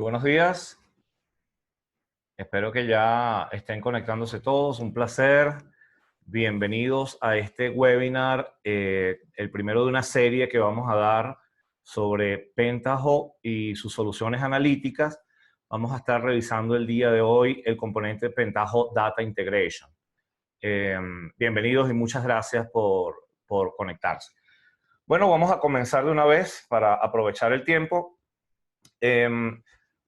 buenos días. Espero que ya estén conectándose todos. Un placer. Bienvenidos a este webinar, el primero de una serie que vamos a dar sobre Pentaho y sus soluciones analíticas. Vamos a estar revisando el día de hoy el componente Pentaho Data Integration. Bienvenidos y muchas gracias por conectarse. Bueno, vamos a comenzar de una vez para aprovechar el tiempo.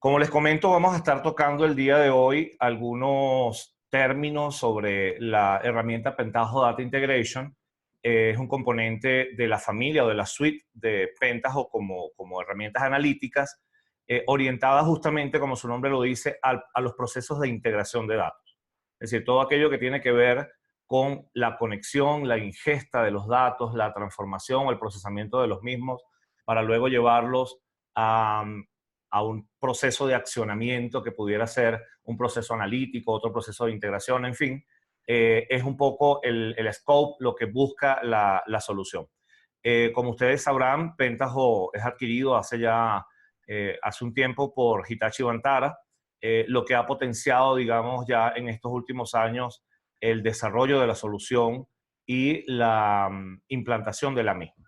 Como les comento, vamos a estar tocando el día de hoy algunos términos sobre la herramienta Pentaho Data Integration. Es un componente de la familia o de la suite de Pentaho como herramientas analíticas, orientada justamente, como su nombre lo dice, a los procesos de integración de datos. Es decir, todo aquello que tiene que ver con la conexión, la ingesta de los datos, la transformación o el procesamiento de los mismos, para luego llevarlos a un proceso de accionamiento que pudiera ser un proceso analítico, otro proceso de integración, en fin. Es un poco el scope, lo que busca la solución. Como ustedes sabrán, Pentaho es adquirido hace un tiempo por Hitachi Vantara, lo que ha potenciado, digamos, ya en estos últimos años el desarrollo de la solución y la implantación de la misma.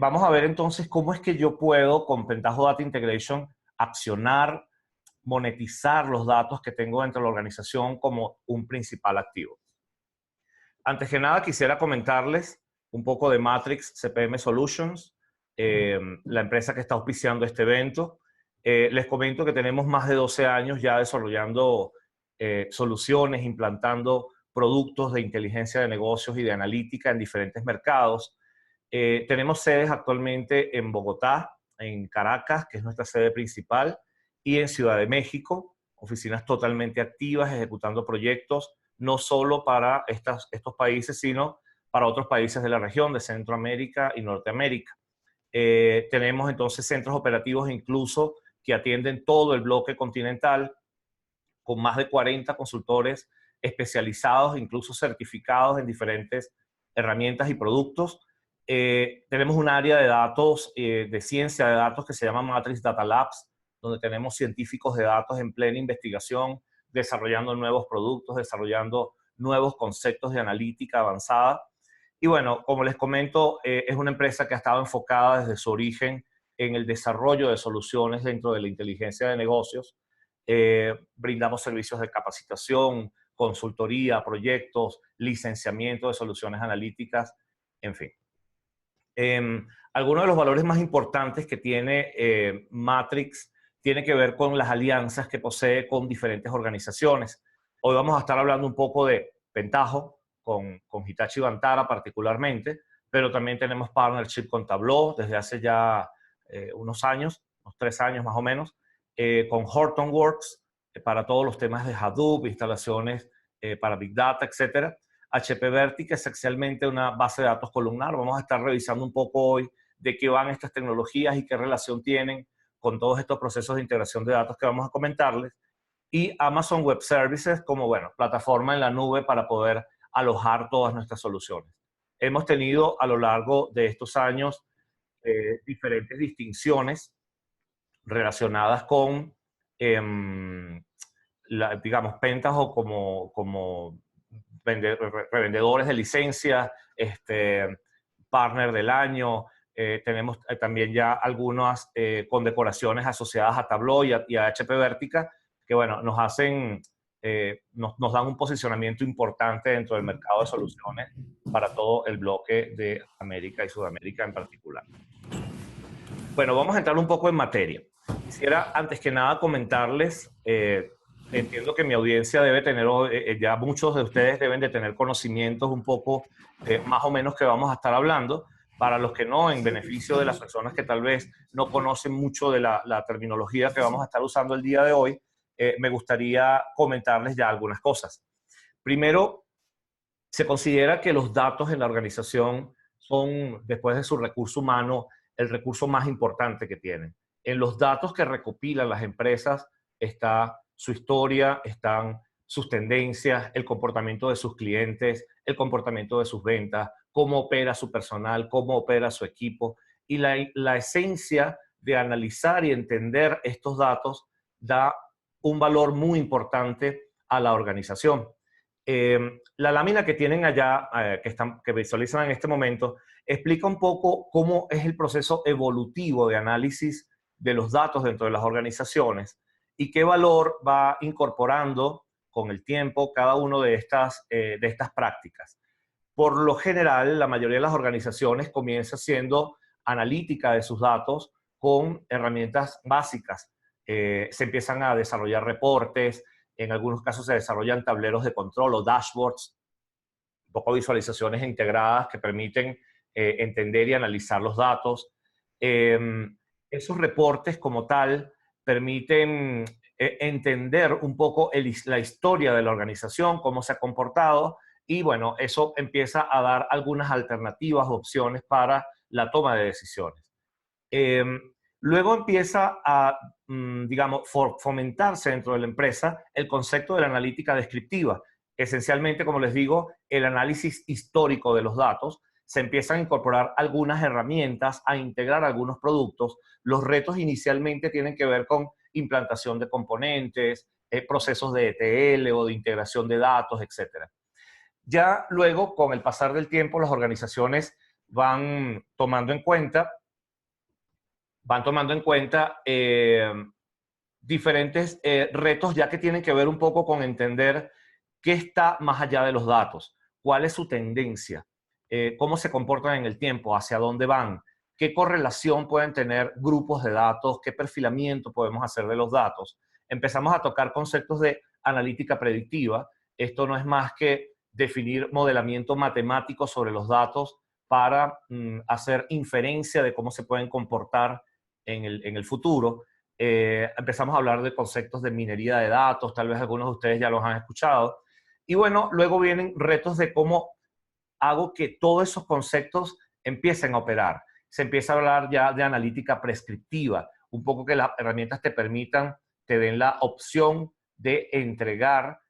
Vamos a ver entonces cómo es que yo puedo, con Pentaho Data Integration, accionar, monetizar los datos que tengo dentro de la organización como un principal activo. Antes que nada, quisiera comentarles un poco de Matrix CPM Solutions, la empresa que está auspiciando este evento. Les comento que tenemos más de 12 años ya desarrollando soluciones, implantando productos de inteligencia de negocios y de analítica en diferentes mercados. Tenemos sedes actualmente en Bogotá, en Caracas, que es nuestra sede principal, y en Ciudad de México, oficinas totalmente activas, ejecutando proyectos, no solo para estos países, sino para otros países de la región, de Centroamérica y Norteamérica. Tenemos entonces centros operativos incluso que atienden todo el bloque continental, con más de 40 consultores especializados, incluso certificados en diferentes herramientas y productos. Tenemos un área de datos, de ciencia de datos, que se llama Matrix Data Labs, donde tenemos científicos de datos en plena investigación, desarrollando nuevos productos, desarrollando nuevos conceptos de analítica avanzada. Y bueno, como les comento, es una empresa que ha estado enfocada desde su origen en el desarrollo de soluciones dentro de la inteligencia de negocios. Brindamos servicios de capacitación, consultoría, proyectos, licenciamiento de soluciones analíticas, en fin. Algunos de los valores más importantes que tiene Matrix tiene que ver con las alianzas que posee con diferentes organizaciones. Hoy vamos a estar hablando un poco de Pentaho, con Hitachi Vantara particularmente, pero también tenemos partnership con Tableau desde hace ya unos años, unos 3 años más o menos, con Hortonworks para todos los temas de Hadoop, instalaciones para Big Data, etcétera. HP Vertica, esencialmente una base de datos columnar. Vamos a estar revisando un poco hoy de qué van estas tecnologías y qué relación tienen con todos estos procesos de integración de datos que vamos a comentarles. Y Amazon Web Services como, bueno, plataforma en la nube para poder alojar todas nuestras soluciones. Hemos tenido a lo largo de estos años diferentes distinciones relacionadas con, digamos, Pentaho como revendedores de licencias, partner del año. Tenemos también ya algunas condecoraciones asociadas a Tableau y a HP Vertica, que bueno, nos dan un posicionamiento importante dentro del mercado de soluciones para todo el bloque de América y Sudamérica en particular. Bueno, vamos a entrar un poco en materia. Quisiera, antes que nada, comentarles, entiendo que mi audiencia debe tener, ya muchos de ustedes deben de tener conocimientos un poco más o menos que vamos a estar hablando. Para los que no, en beneficio de las personas que tal vez no conocen mucho de la terminología que vamos a estar usando el día de hoy, me gustaría comentarles ya algunas cosas. Primero, se considera que los datos en la organización son, después de su recurso humano, el recurso más importante que tienen. En los datos que recopilan las empresas está su historia, están sus tendencias, el comportamiento de sus clientes, el comportamiento de sus ventas, cómo opera su personal, cómo opera su equipo. Y la esencia de analizar y entender estos datos da un valor muy importante a la organización. La lámina que tienen allá, que visualizan en este momento, explica un poco cómo es el proceso evolutivo de análisis de los datos dentro de las organizaciones y qué valor va incorporando con el tiempo cada una de estas prácticas. Por lo general, la mayoría de las organizaciones comienza siendo analítica de sus datos con herramientas básicas. Se empiezan a desarrollar reportes, en algunos casos se desarrollan tableros de control o dashboards, un poco visualizaciones integradas que permiten entender y analizar los datos. Esos reportes como tal permiten entender un poco la historia de la organización, cómo se ha comportado, y bueno, eso empieza a dar algunas alternativas, opciones para la toma de decisiones. Luego empieza a, digamos, fomentarse dentro de la empresa el concepto de la analítica descriptiva. Esencialmente, como les digo, el análisis histórico de los datos. Se empiezan a incorporar algunas herramientas, a integrar algunos productos. Los retos inicialmente tienen que ver con implantación de componentes, procesos de ETL o de integración de datos, etc. Ya luego, con el pasar del tiempo, las organizaciones van tomando en cuenta diferentes retos ya que tienen que ver un poco con entender qué está más allá de los datos, cuál es su tendencia, cómo se comportan en el tiempo, hacia dónde van, qué correlación pueden tener grupos de datos, qué perfilamiento podemos hacer de los datos. Empezamos a tocar conceptos de analítica predictiva. Esto no es más que definir modelamiento matemático sobre los datos para hacer inferencia de cómo se pueden comportar en el futuro. Empezamos a hablar de conceptos de minería de datos, tal vez algunos de ustedes ya los han escuchado. Y bueno, luego vienen retos de cómo hago que todos esos conceptos empiecen a operar. Se empieza a hablar ya de analítica prescriptiva, un poco que las herramientas te permitan, te den la opción de entregar,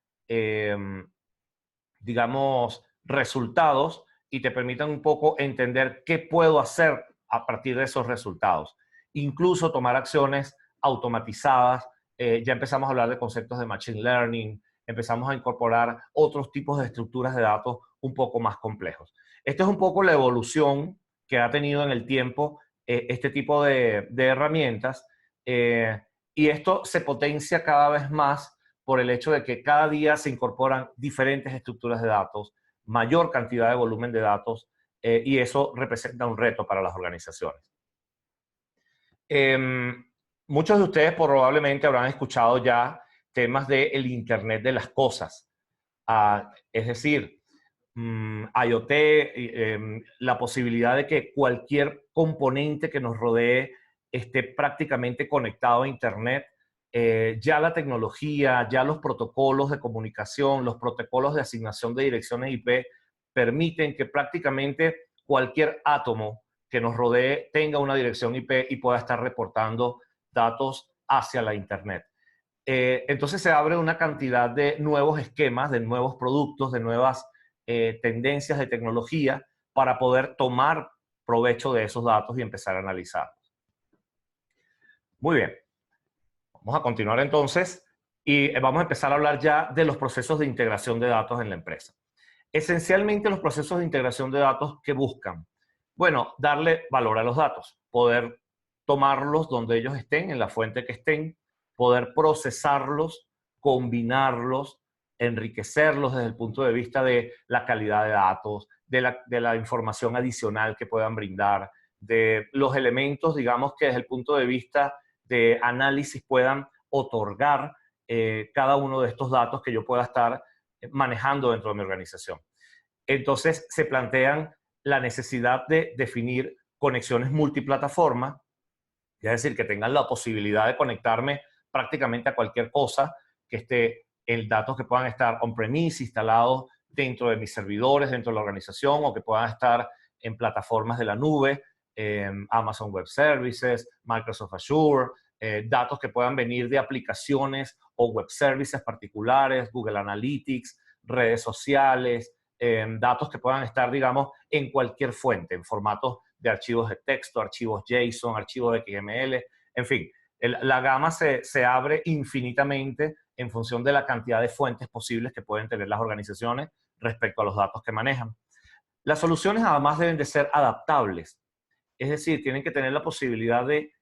digamos, resultados y te permitan un poco entender qué puedo hacer a partir de esos resultados. Incluso tomar acciones automatizadas. Ya empezamos a hablar de conceptos de machine learning, empezamos a incorporar otros tipos de estructuras de datos un poco más complejos. Esta es un poco la evolución que ha tenido en el tiempo este tipo de herramientas, y esto se potencia cada vez más por el hecho de que cada día se incorporan diferentes estructuras de datos, mayor cantidad de volumen de datos, y eso representa un reto para las organizaciones. Muchos de ustedes probablemente habrán escuchado ya temas del Internet de las cosas, es decir, IoT, la posibilidad de que cualquier componente que nos rodee esté prácticamente conectado a Internet. Ya la tecnología, ya los protocolos de comunicación, los protocolos de asignación de direcciones IP permiten que prácticamente cualquier átomo que nos rodee tenga una dirección IP y pueda estar reportando datos hacia la Internet. Entonces se abre una cantidad de nuevos esquemas, de nuevos productos, de nuevas tendencias de tecnología para poder tomar provecho de esos datos y empezar a analizarlos. Muy bien. Vamos a continuar entonces y vamos a empezar a hablar ya de los procesos de integración de datos en la empresa. Esencialmente los procesos de integración de datos que buscan, bueno, darle valor a los datos, poder tomarlos donde ellos estén, en la fuente que estén, poder procesarlos, combinarlos, enriquecerlos desde el punto de vista de la calidad de datos, de la información adicional que puedan brindar, de los elementos, digamos, que desde el punto de vista de análisis puedan otorgar cada uno de estos datos que yo pueda estar manejando dentro de mi organización. Entonces se plantean la necesidad de definir conexiones multiplataforma, es decir, que tengan la posibilidad de conectarme prácticamente a cualquier cosa que esté en datos que puedan estar on-premise, instalados dentro de mis servidores, dentro de la organización, o que puedan estar en plataformas de la nube, Amazon Web Services, Microsoft Azure, datos que puedan venir de aplicaciones o web services particulares, Google Analytics, redes sociales, datos que puedan estar, digamos, en cualquier fuente, en formatos de archivos de texto, archivos JSON, archivos de XML, en fin, la gama se abre infinitamente en función de la cantidad de fuentes posibles que pueden tener las organizaciones respecto a los datos que manejan. Las soluciones además deben de ser adaptables, es decir, tienen que tener la posibilidad de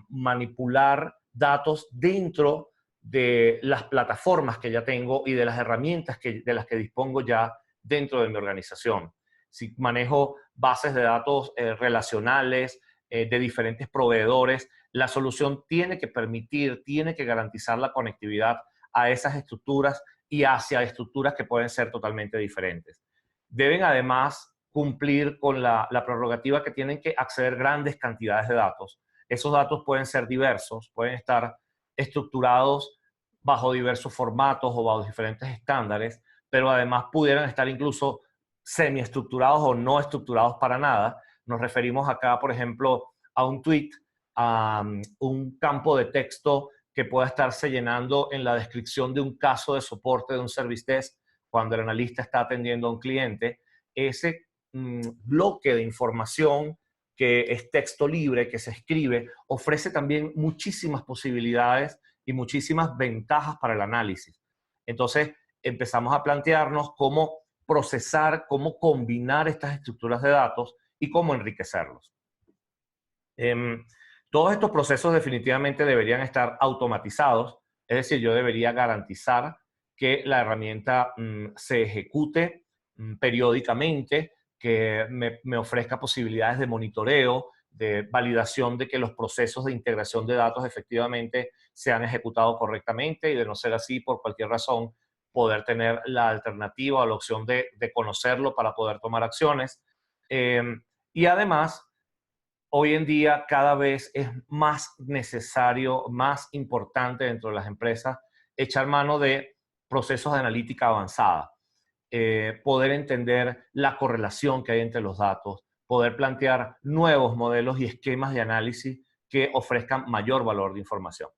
manipular datos dentro de las plataformas que ya tengo y de las herramientas de las que dispongo ya dentro de mi organización. Si manejo bases de datos relacionales de diferentes proveedores, la solución tiene que permitir, tiene que garantizar la conectividad a esas estructuras y hacia estructuras que pueden ser totalmente diferentes. Deben además cumplir con la prerrogativa que tienen que acceder grandes cantidades de datos. Esos datos pueden ser diversos, pueden estar estructurados bajo diversos formatos o bajo diferentes estándares, pero además pudieran estar incluso semiestructurados o no estructurados para nada. Nos referimos acá, por ejemplo, a un tweet, a un campo de texto que pueda estarse llenando en la descripción de un caso de soporte de un service desk cuando el analista está atendiendo a un cliente. Ese bloque de información que es texto libre, que se escribe, ofrece también muchísimas posibilidades y muchísimas ventajas para el análisis. Entonces, empezamos a plantearnos cómo procesar, cómo combinar estas estructuras de datos y cómo enriquecerlos. Todos estos procesos definitivamente deberían estar automatizados, es decir, yo debería garantizar que la herramienta se ejecute periódicamente, que me ofrezca posibilidades de monitoreo, de validación de que los procesos de integración de datos efectivamente se han ejecutado correctamente y de no ser así, por cualquier razón, poder tener la alternativa o la opción de conocerlo para poder tomar acciones. Y además, hoy en día cada vez es más necesario, más importante dentro de las empresas, echar mano de procesos de analítica avanzada. Poder entender la correlación que hay entre los datos, poder plantear nuevos modelos y esquemas de análisis que ofrezcan mayor valor de información.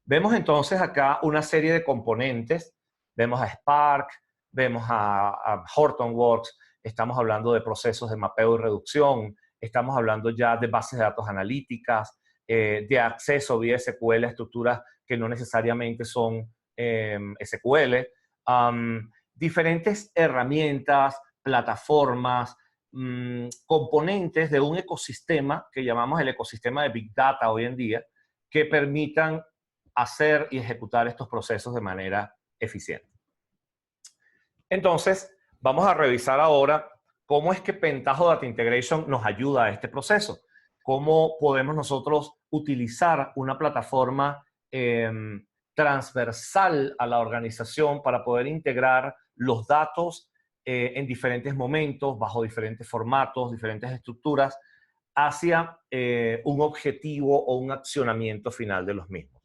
Vemos entonces acá una serie de componentes. Vemos a Spark, vemos a Hortonworks, estamos hablando de procesos de mapeo y reducción, estamos hablando ya de bases de datos analíticas, de acceso vía SQL a estructuras que no necesariamente son SQL, diferentes herramientas, plataformas, componentes de un ecosistema que llamamos el ecosistema de Big Data hoy en día, que permitan hacer y ejecutar estos procesos de manera eficiente. Entonces, vamos a revisar ahora cómo es que Pentaho Data Integration nos ayuda a este proceso. Cómo podemos nosotros utilizar una plataforma transversal a la organización para poder integrar los datos en diferentes momentos, bajo diferentes formatos, diferentes estructuras, hacia un objetivo o un accionamiento final de los mismos.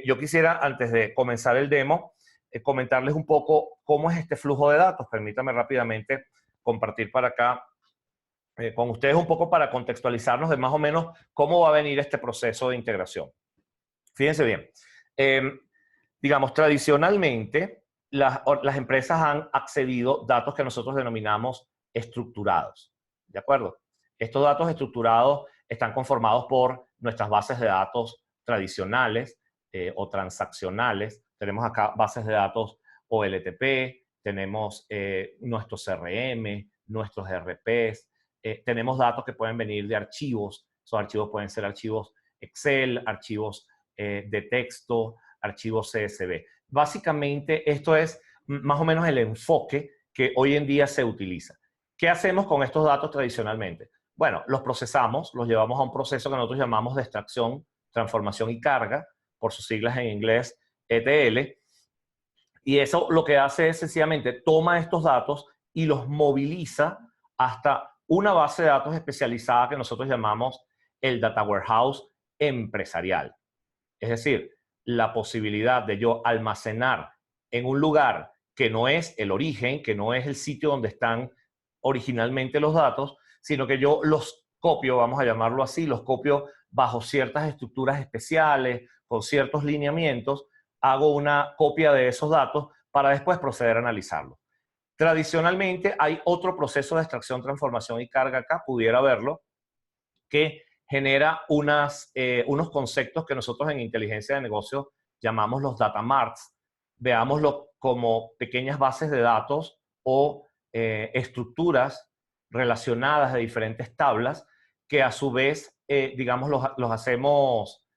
Yo quisiera, antes de comenzar el demo, comentarles un poco cómo es este flujo de datos. Permítame rápidamente compartir para acá con ustedes un poco para contextualizarnos de más o menos cómo va a venir este proceso de integración. Fíjense bien. Digamos, tradicionalmente, las empresas han accedido a datos que nosotros denominamos estructurados. ¿De acuerdo? Estos datos estructurados están conformados por nuestras bases de datos tradicionales o transaccionales. Tenemos acá bases de datos OLTP, tenemos nuestros CRM, nuestros ERPs, tenemos datos que pueden venir de archivos. Esos archivos pueden ser archivos Excel, archivos de texto, archivos CSV. Básicamente, esto es más o menos el enfoque que hoy en día se utiliza. ¿Qué hacemos con estos datos tradicionalmente? Bueno, los procesamos, los llevamos a un proceso que nosotros llamamos de extracción, transformación y carga, por sus siglas en inglés ETL, y eso lo que hace es sencillamente toma estos datos y los moviliza hasta una base de datos especializada que nosotros llamamos el Data Warehouse empresarial. Es decir, la posibilidad de yo almacenar en un lugar que no es el origen, que no es el sitio donde están originalmente los datos, sino que yo los copio, vamos a llamarlo así, los copio bajo ciertas estructuras especiales, con ciertos lineamientos, hago una copia de esos datos para después proceder a analizarlos. Tradicionalmente hay otro proceso de extracción, transformación y carga acá, pudiera verlo, que genera unos conceptos que nosotros en inteligencia de negocios llamamos los data marts. Veámoslo como pequeñas bases de datos o estructuras relacionadas de diferentes tablas que a su vez, digamos, los hacemos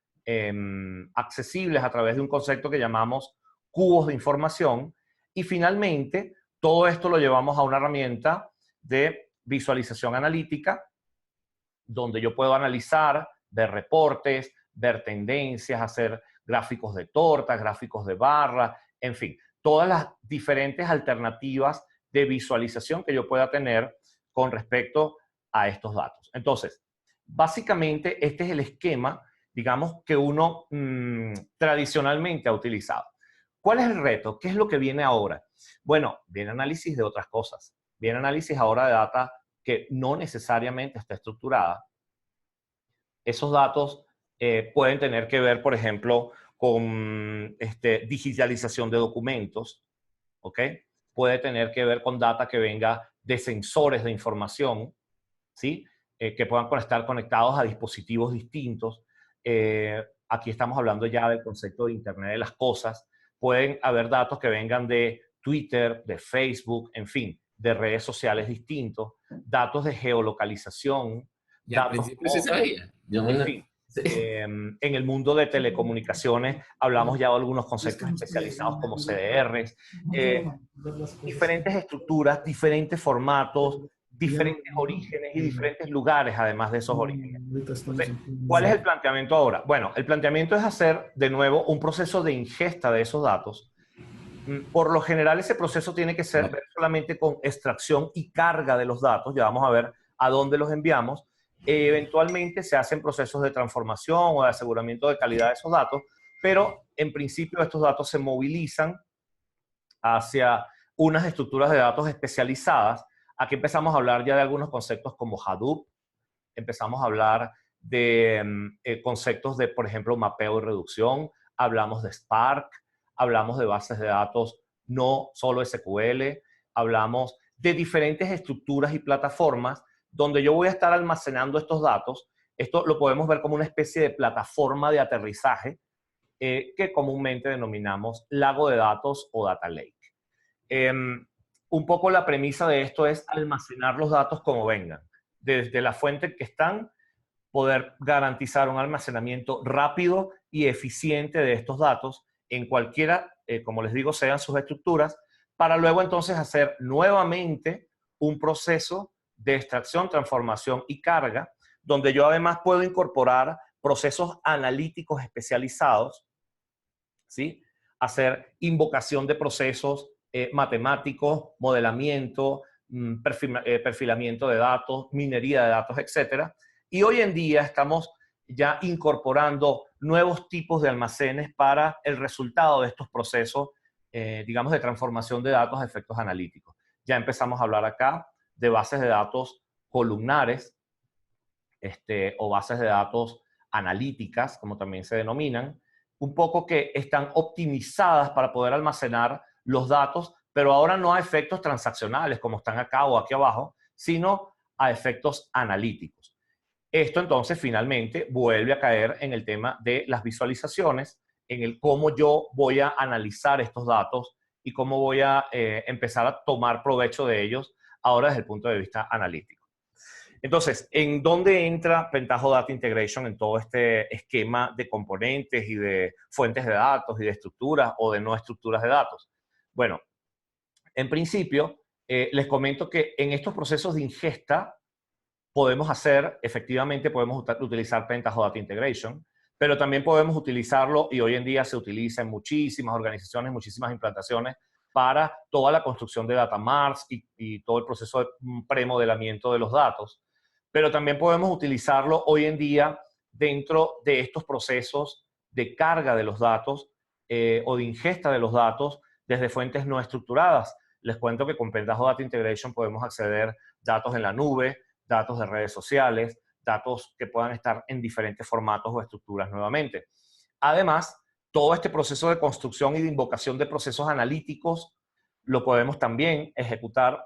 accesibles a través de un concepto que llamamos cubos de información. Y finalmente, todo esto lo llevamos a una herramienta de visualización analítica donde yo puedo analizar, ver reportes, ver tendencias, hacer gráficos de torta, gráficos de barra, en fin, todas las diferentes alternativas de visualización que yo pueda tener con respecto a estos datos. Entonces, básicamente este es el esquema, digamos, que uno tradicionalmente ha utilizado. ¿Cuál es el reto? ¿Qué es lo que viene ahora? Bueno, viene análisis de otras cosas. Viene análisis ahora de data que no necesariamente está estructurada. Esos datos pueden tener que ver, por ejemplo, con digitalización de documentos, ¿ok? Puede tener que ver con data que venga de sensores de información, ¿sí? Que puedan estar conectados a dispositivos distintos. Aquí estamos hablando ya del concepto de Internet de las cosas. Pueden haber datos que vengan de Twitter, de Facebook, en fin, de redes sociales distintos, datos de geolocalización, Y al datos, principio sí sabía. en fin. Sí. En el mundo de telecomunicaciones hablamos ya de algunos conceptos especializados como CDRs, diferentes estructuras, diferentes formatos, diferentes orígenes y diferentes lugares además de esos orígenes. Entonces, ¿cuál es el planteamiento ahora? Bueno, el planteamiento es hacer de nuevo un proceso de ingesta de esos datos. Por lo general ese proceso tiene que ser solamente con extracción y carga de los datos, ya vamos a ver a dónde los enviamos. Eventualmente se hacen procesos de transformación o de aseguramiento de calidad de esos datos, pero en principio estos datos se movilizan hacia unas estructuras de datos especializadas. Aquí empezamos a hablar ya de algunos conceptos como Hadoop, empezamos a hablar de conceptos de, por ejemplo, mapeo y reducción, hablamos de Spark, hablamos de bases de datos no solo SQL, hablamos de diferentes estructuras y plataformas donde yo voy a estar almacenando estos datos. Esto lo podemos ver como una especie de plataforma de aterrizaje que comúnmente denominamos lago de datos o data lake. Un poco la premisa de esto es almacenar los datos como vengan. Desde la fuente que están, poder garantizar un almacenamiento rápido y eficiente de estos datos en cualquiera, como les digo, sean sus estructuras, para luego entonces hacer nuevamente un proceso de extracción, transformación y carga, donde yo además puedo incorporar procesos analíticos especializados, ¿sí? Hacer invocación de procesos matemáticos, modelamiento, perfilamiento de datos, minería de datos, etcétera. Y hoy en día estamos ya incorporando nuevos tipos de almacenes para el resultado de estos procesos, digamos, de transformación de datos a efectos analíticos. Ya empezamos a hablar acá de bases de datos columnares o bases de datos analíticas, como también se denominan, un poco que están optimizadas para poder almacenar los datos, pero ahora no a efectos transaccionales como están acá o aquí abajo, sino a efectos analíticos. Esto entonces finalmente vuelve a caer en el tema de las visualizaciones, en el cómo yo voy a analizar estos datos y cómo voy a empezar a tomar provecho de ellos ahora desde el punto de vista analítico. Entonces, ¿en dónde entra Pentaho Data Integration en todo este esquema de componentes y de fuentes de datos y de estructuras o de no estructuras de datos? Bueno, en principio, les comento que en estos procesos de ingesta podemos efectivamente podemos utilizar Pentaho Data Integration, pero también podemos utilizarlo, y hoy en día se utiliza en muchísimas organizaciones, muchísimas implantaciones, para toda la construcción de data marts y todo el proceso de premodelamiento de los datos. Pero también podemos utilizarlo hoy en día dentro de estos procesos de carga de los datos o de ingesta de los datos desde fuentes no estructuradas. Les cuento que con Pentaho Data Integration podemos acceder a datos en la nube, datos de redes sociales, datos que puedan estar en diferentes formatos o estructuras nuevamente. Además, todo este proceso de construcción y de invocación de procesos analíticos lo podemos también ejecutar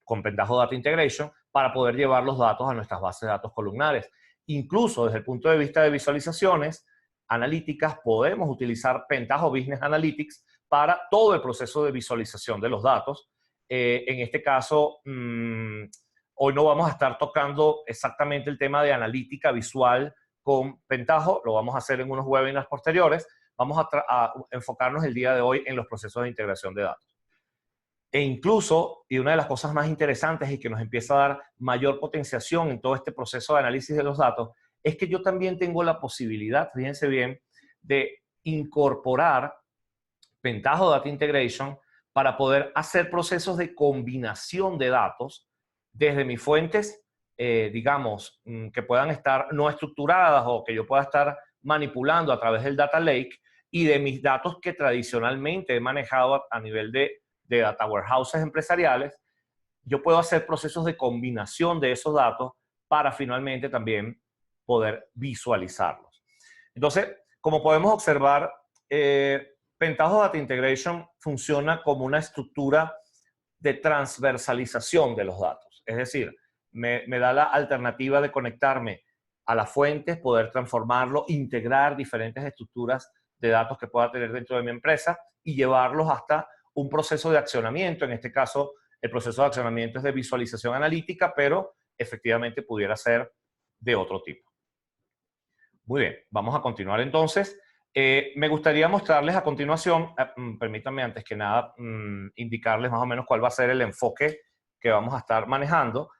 con Pentaho Data Integration para poder llevar los datos a nuestras bases de datos columnares. Incluso desde el punto de vista de visualizaciones analíticas, podemos utilizar Pentaho Business Analytics para todo el proceso de visualización de los datos. En este caso, hoy no vamos a estar tocando exactamente el tema de analítica visual con Pentaho, lo vamos a hacer en unos webinars posteriores. Vamos a enfocarnos el día de hoy en los procesos de integración de datos. E incluso, y una de las cosas más interesantes y que nos empieza a dar mayor potenciación en todo este proceso de análisis de los datos, es que yo también tengo la posibilidad, fíjense bien, de incorporar Pentaho Data Integration para poder hacer procesos de combinación de datos desde mis fuentes, digamos, que puedan estar no estructuradas o que yo pueda estar manipulando a través del Data Lake, y de mis datos que tradicionalmente he manejado a nivel de data warehouses empresariales. Yo puedo hacer procesos de combinación de esos datos para finalmente también poder visualizarlos. Entonces, como podemos observar, Pentaho Data Integration funciona como una estructura de transversalización de los datos. Es decir, me da la alternativa de conectarme a las fuentes, poder transformarlo, integrar diferentes estructuras de datos que pueda tener dentro de mi empresa y llevarlos hasta un proceso de accionamiento. En este caso, el proceso de accionamiento es de visualización analítica, pero efectivamente pudiera ser de otro tipo. Muy bien, vamos a continuar entonces. Me gustaría mostrarles a continuación, permítanme antes que nada indicarles más o menos cuál va a ser el enfoque que vamos a estar manejando.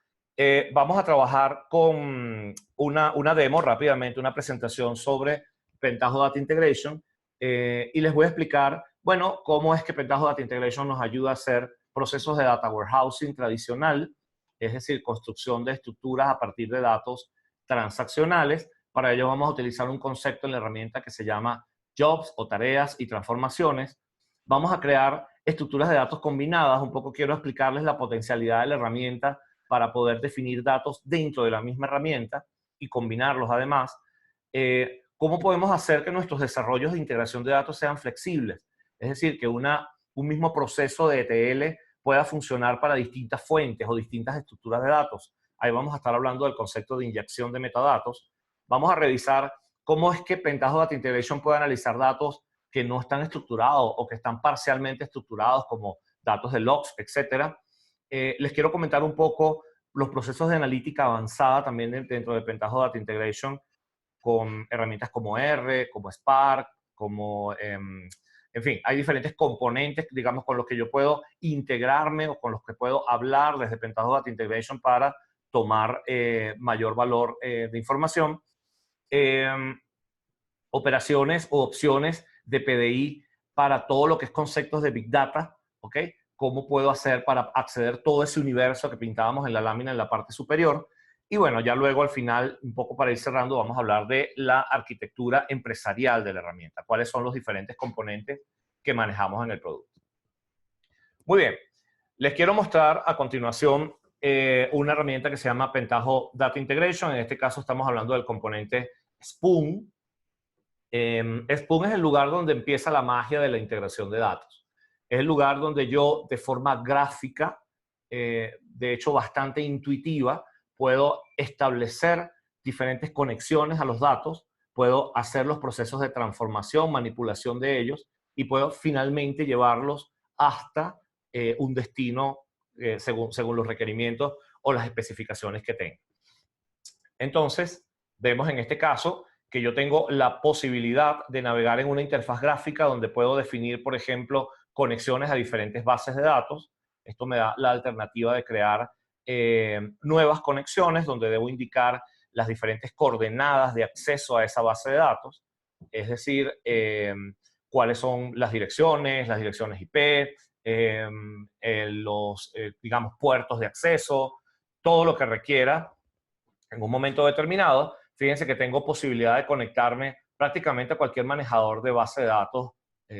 Vamos a trabajar con una demo rápidamente, una presentación sobre Pentaho Data Integration, y les voy a explicar, bueno, cómo es que Pentaho Data Integration nos ayuda a hacer procesos de data warehousing tradicional, es decir, construcción de estructuras a partir de datos transaccionales. Para ello vamos a utilizar un concepto en la herramienta que se llama Jobs o tareas y transformaciones. Vamos a crear estructuras de datos combinadas. Un poco quiero explicarles la potencialidad de la herramienta para poder definir datos dentro de la misma herramienta y combinarlos además. ¿Cómo podemos hacer que nuestros desarrollos de integración de datos sean flexibles? Es decir, que un mismo proceso de ETL pueda funcionar para distintas fuentes o distintas estructuras de datos. Ahí vamos a estar hablando del concepto de inyección de metadatos. Vamos a revisar cómo es que Pentaho Data Integration puede analizar datos que no están estructurados o que están parcialmente estructurados, como datos de logs, etc. Les quiero comentar un poco los procesos de analítica avanzada también dentro de Pentaho Data Integration, con herramientas como R, como Spark, como, en fin, hay diferentes componentes, digamos, con los que yo puedo integrarme o con los que puedo hablar desde Pentaho Data Integration para tomar mayor valor de información. Operaciones o opciones de PDI para todo lo que es conceptos de Big Data, ¿ok? ¿Cómo puedo hacer para acceder a todo ese universo que pintábamos en la lámina en la parte superior? Y bueno, ya luego al final, un poco para ir cerrando, vamos a hablar de la arquitectura empresarial de la herramienta. ¿Cuáles son los diferentes componentes que manejamos en el producto? Muy bien. Les quiero mostrar a continuación una herramienta que se llama Pentaho Data Integration. En este caso estamos hablando del componente Spoon. Spoon es el lugar donde empieza la magia de la integración de datos. Es el lugar donde yo, de forma gráfica, de hecho bastante intuitiva, puedo establecer diferentes conexiones a los datos, puedo hacer los procesos de transformación, manipulación de ellos, y puedo finalmente llevarlos hasta un destino según los requerimientos o las especificaciones que tengo. Entonces, vemos en este caso que yo tengo la posibilidad de navegar en una interfaz gráfica donde puedo definir, por ejemplo, conexiones a diferentes bases de datos. Esto me da la alternativa de crear nuevas conexiones donde debo indicar las diferentes coordenadas de acceso a esa base de datos, es decir, cuáles son las direcciones IP, los, digamos, puertos de acceso, todo lo que requiera en un momento determinado. Fíjense que tengo posibilidad de conectarme prácticamente a cualquier manejador de base de datos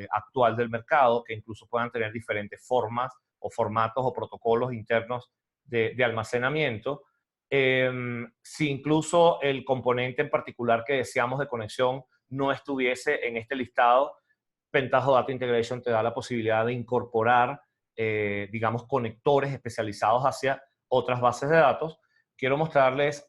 actual del mercado, que incluso puedan tener diferentes formas o formatos o protocolos internos de almacenamiento. Si incluso el componente en particular que deseamos de conexión no estuviese en este listado, Pentaho Data Integration te da la posibilidad de incorporar digamos, conectores especializados hacia otras bases de datos. Quiero mostrarles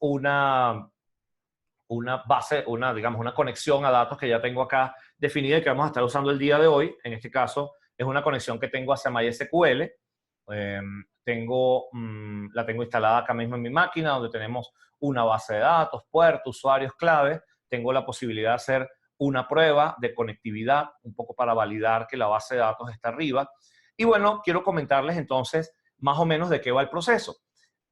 digamos, una conexión a datos que ya tengo acá definida y que vamos a estar usando el día de hoy. En este caso, es una conexión que tengo hacia MySQL. La tengo instalada acá mismo en mi máquina, donde tenemos una base de datos, puertos, usuarios, claves. Tengo la posibilidad de hacer una prueba de conectividad, un poco para validar que la base de datos está arriba. Y bueno, quiero comentarles entonces más o menos de qué va el proceso.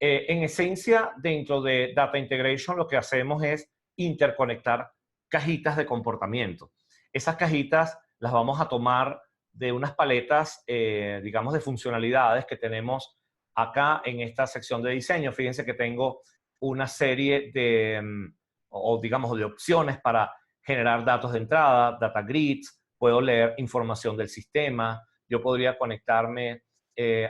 En esencia, dentro de Data Integration, lo que hacemos es interconectar cajitas de comportamiento. Esas cajitas las vamos a tomar de unas paletas, digamos, de funcionalidades que tenemos acá en esta sección de diseño. Fíjense que tengo una serie de, digamos, de opciones para generar datos de entrada, data grids, puedo leer información del sistema, yo podría conectarme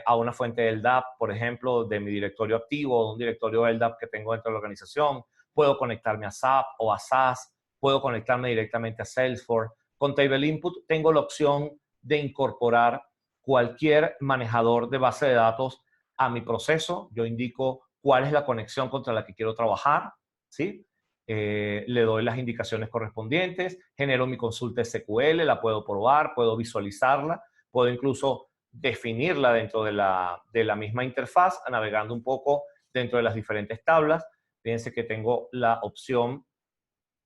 a una fuente del LDAP, por ejemplo, de mi directorio activo, de un directorio LDAP que tengo dentro de la organización, puedo conectarme a SAP o a SAS, puedo conectarme directamente a Salesforce. Con Table Input tengo la opción de incorporar cualquier manejador de base de datos a mi proceso. Yo indico cuál es la conexión contra la que quiero trabajar, ¿sí? Le doy las indicaciones correspondientes, genero mi consulta SQL, la puedo probar, puedo visualizarla, puedo incluso definirla dentro de la misma interfaz, navegando un poco dentro de las diferentes tablas. Fíjense que tengo la opción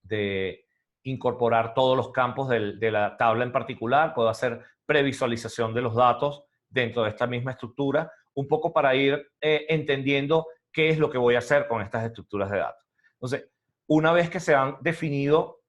de incorporar todos los campos de la tabla en particular, puedo hacer previsualización de los datos dentro de esta misma estructura, un poco para ir entendiendo qué es lo que voy a hacer con estas estructuras de datos. Entonces, una vez que se han definido,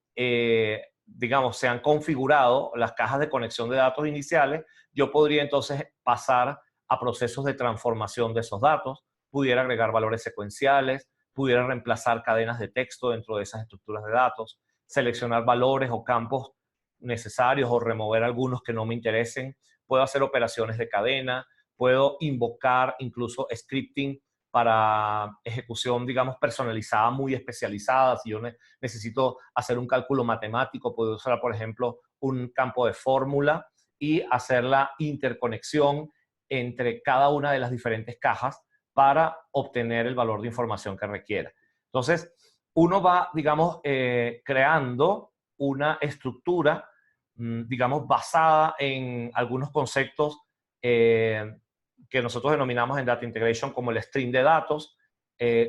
digamos, se han configurado las cajas de conexión de datos iniciales, yo podría entonces pasar a procesos de transformación de esos datos, pudiera agregar valores secuenciales, pudiera reemplazar cadenas de texto dentro de esas estructuras de datos, seleccionar valores o campos necesarios o remover algunos que no me interesen, puedo hacer operaciones de cadena, puedo invocar incluso scripting para ejecución, digamos, personalizada, muy especializada. Si yo necesito hacer un cálculo matemático, puedo usar, por ejemplo, un campo de fórmula y hacer la interconexión entre cada una de las diferentes cajas para obtener el valor de información que requiera. Entonces, uno va, digamos, creando una estructura, digamos, basada en algunos conceptos que nosotros denominamos en Data Integration como el stream de datos,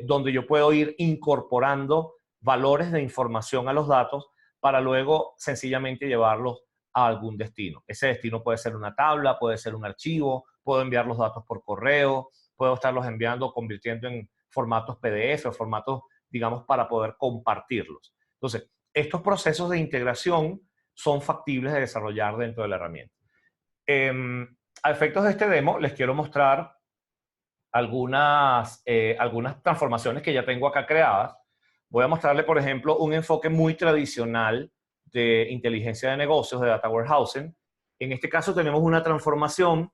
donde yo puedo ir incorporando valores de información a los datos para luego sencillamente llevarlos a algún destino. Ese destino puede ser una tabla, puede ser un archivo, puedo enviar los datos por correo, puedo estarlos enviando, convirtiendo en formatos PDF o formatos, digamos, para poder compartirlos. Entonces, estos procesos de integración son factibles de desarrollar dentro de la herramienta. A efectos de este demo, les quiero mostrar algunas transformaciones que ya tengo acá creadas. Voy a mostrarle, por ejemplo, un enfoque muy tradicional de inteligencia de negocios, de data warehousing. En este caso tenemos una transformación.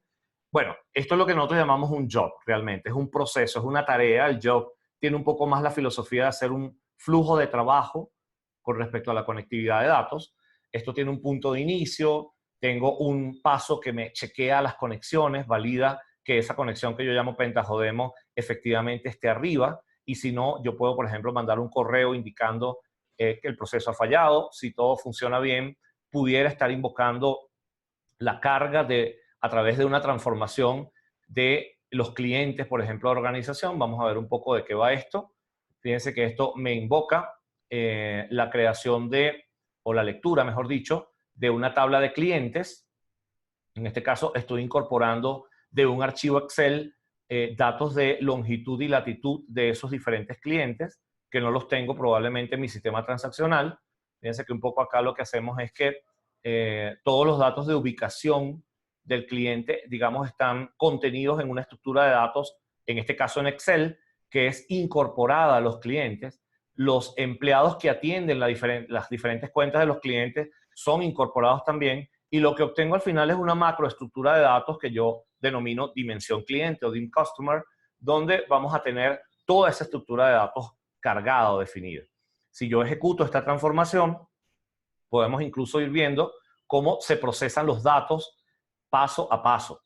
Bueno, esto es lo que nosotros llamamos un job, realmente. Es un proceso, es una tarea. El job tiene un poco más la filosofía de hacer un flujo de trabajo con respecto a la conectividad de datos. Esto tiene un punto de inicio, tengo un paso que me chequea las conexiones, valida que esa conexión que yo llamo pentajodemo efectivamente esté arriba, y si no, yo puedo, por ejemplo, mandar un correo indicando que el proceso ha fallado. Si todo funciona bien, pudiera estar invocando la carga a través de una transformación de los clientes, por ejemplo, de organización. Vamos a ver un poco de qué va esto. Fíjense que esto me invoca la creación o la lectura, mejor dicho, de una tabla de clientes. En este caso, estoy incorporando de un archivo Excel datos de longitud y latitud de esos diferentes clientes, que no los tengo probablemente en mi sistema transaccional. Fíjense que un poco acá lo que hacemos es que todos los datos de ubicación del cliente, digamos, están contenidos en una estructura de datos, en este caso en Excel, que es incorporada a los clientes. Los empleados que atienden las diferentes cuentas de los clientes son incorporados también, y lo que obtengo al final es una macroestructura de datos que yo denomino dimensión cliente o dim customer, donde vamos a tener toda esa estructura de datos cargada o definida. Si yo ejecuto esta transformación, podemos incluso ir viendo cómo se procesan los datos paso a paso.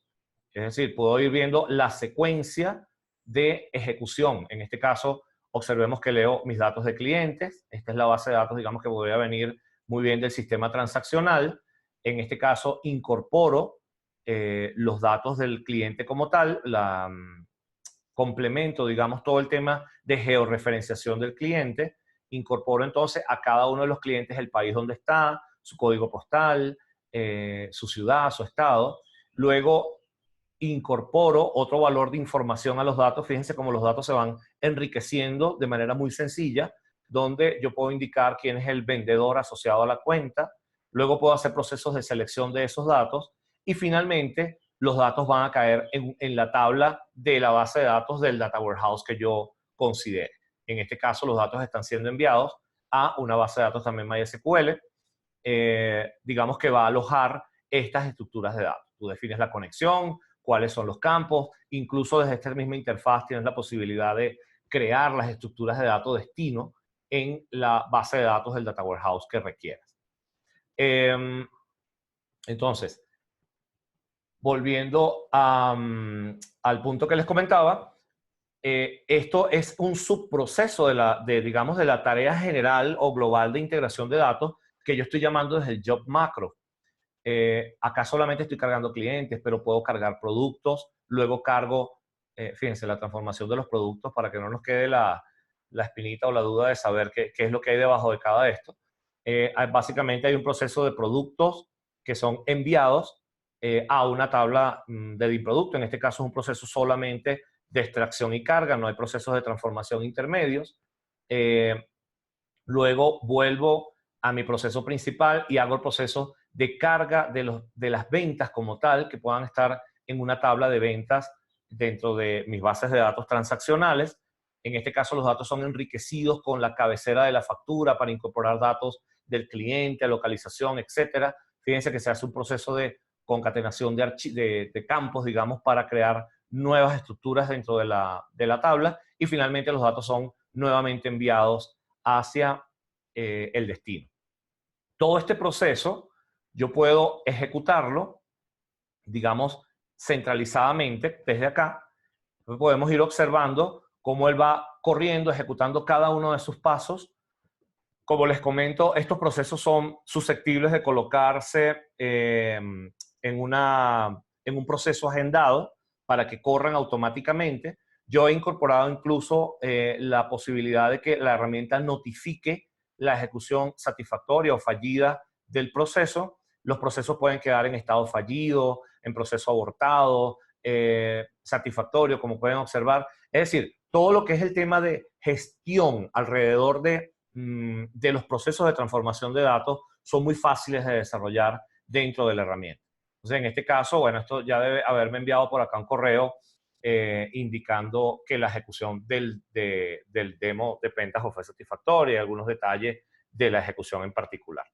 Es decir, puedo ir viendo la secuencia de ejecución. En este caso, observemos que leo mis datos de clientes. Esta es la base de datos, digamos, que podría venir muy bien del sistema transaccional. En este caso, incorporo los datos del cliente como tal, complemento, digamos, todo el tema de georreferenciación del cliente. Incorporo entonces a cada uno de los clientes el país donde está, su código postal, su ciudad, su estado. Luego incorporo otro valor de información a los datos. Fíjense cómo los datos se van enriqueciendo de manera muy sencilla, donde yo puedo indicar quién es el vendedor asociado a la cuenta. Luego puedo hacer procesos de selección de esos datos y finalmente los datos van a caer en la tabla de la base de datos del Data Warehouse que yo considere. En este caso, los datos están siendo enviados a una base de datos también MySQL, digamos que va a alojar estas estructuras de datos. Tú defines la conexión, cuáles son los campos, incluso desde esta misma interfaz tienes la posibilidad de crear las estructuras de datos destino en la base de datos del Data Warehouse que requieras. Entonces, volviendo al punto que les comentaba, esto es un subproceso digamos, de la tarea general o global de integración de datos que yo estoy llamando desde el job macro. Acá solamente estoy cargando clientes, pero puedo cargar productos, luego cargo, fíjense, la transformación de los productos para que no nos quede la espinita o la duda de saber qué es lo que hay debajo de cada esto. Básicamente hay un proceso de productos que son enviados a una tabla de producto. En este caso es un proceso solamente de extracción y carga, no hay procesos de transformación intermedios. Luego vuelvo a mi proceso principal y hago el proceso de carga de las ventas como tal, que puedan estar en una tabla de ventas dentro de mis bases de datos transaccionales. En este caso, los datos son enriquecidos con la cabecera de la factura para incorporar datos del cliente, localización, etcétera. Fíjense que se hace un proceso de concatenación de campos, digamos, para crear nuevas estructuras dentro de la tabla. Y finalmente, los datos son nuevamente enviados hacia el destino. Todo este proceso yo puedo ejecutarlo, digamos, centralizadamente desde acá. Podemos ir observando cómo él va corriendo, ejecutando cada uno de sus pasos. Como les comento, estos procesos son susceptibles de colocarse en un proceso agendado para que corran automáticamente. Yo he incorporado incluso la posibilidad de que la herramienta notifique la ejecución satisfactoria o fallida del proceso. Los procesos pueden quedar en estado fallido, en proceso abortado, satisfactorio, como pueden observar. Es decir, todo lo que es el tema de gestión alrededor de los procesos de transformación de datos son muy fáciles de desarrollar dentro de la herramienta. Entonces, en este caso, bueno, esto ya debe haberme enviado por acá un correo indicando que la ejecución del demo de Pentaho fue satisfactoria y algunos detalles de la ejecución en particular.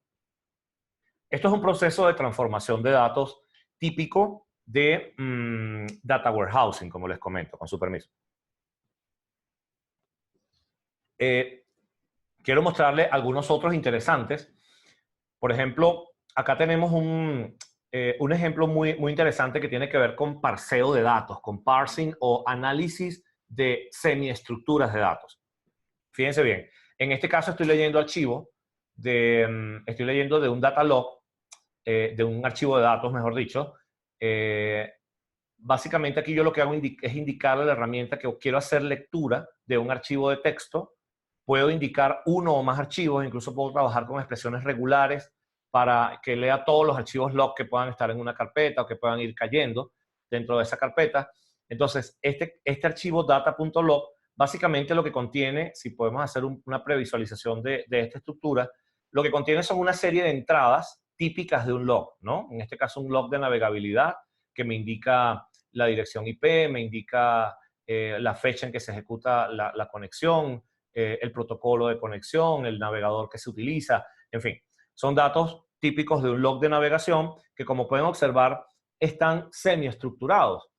Esto es un proceso de transformación de datos típico de Data Warehousing, como les comento, con su permiso. Quiero mostrarles algunos otros interesantes. Por ejemplo, acá tenemos un ejemplo muy interesante que tiene que ver con parseo de datos, con parsing o análisis de semiestructuras de datos. Fíjense bien, en este caso estoy leyendo archivo, estoy leyendo de un data log, de un archivo de datos, mejor dicho. Básicamente aquí yo lo que hago es indicarle a la herramienta que quiero hacer lectura de un archivo de texto. Puedo indicar uno o más archivos, incluso puedo trabajar con expresiones regulares para que lea todos los archivos log que puedan estar en una carpeta o que puedan ir cayendo dentro de esa carpeta. Entonces, este archivo data.log básicamente lo que contiene, si podemos hacer una previsualización de esta estructura, lo que contiene son una serie de entradas típicas de un log, ¿no? En este caso, un log de navegabilidad que me indica la dirección IP, me indica la fecha en que se ejecuta la conexión, el protocolo de conexión, el navegador que se utiliza, en fin. Son datos típicos de un log de navegación que, como pueden observar, están semiestructurados,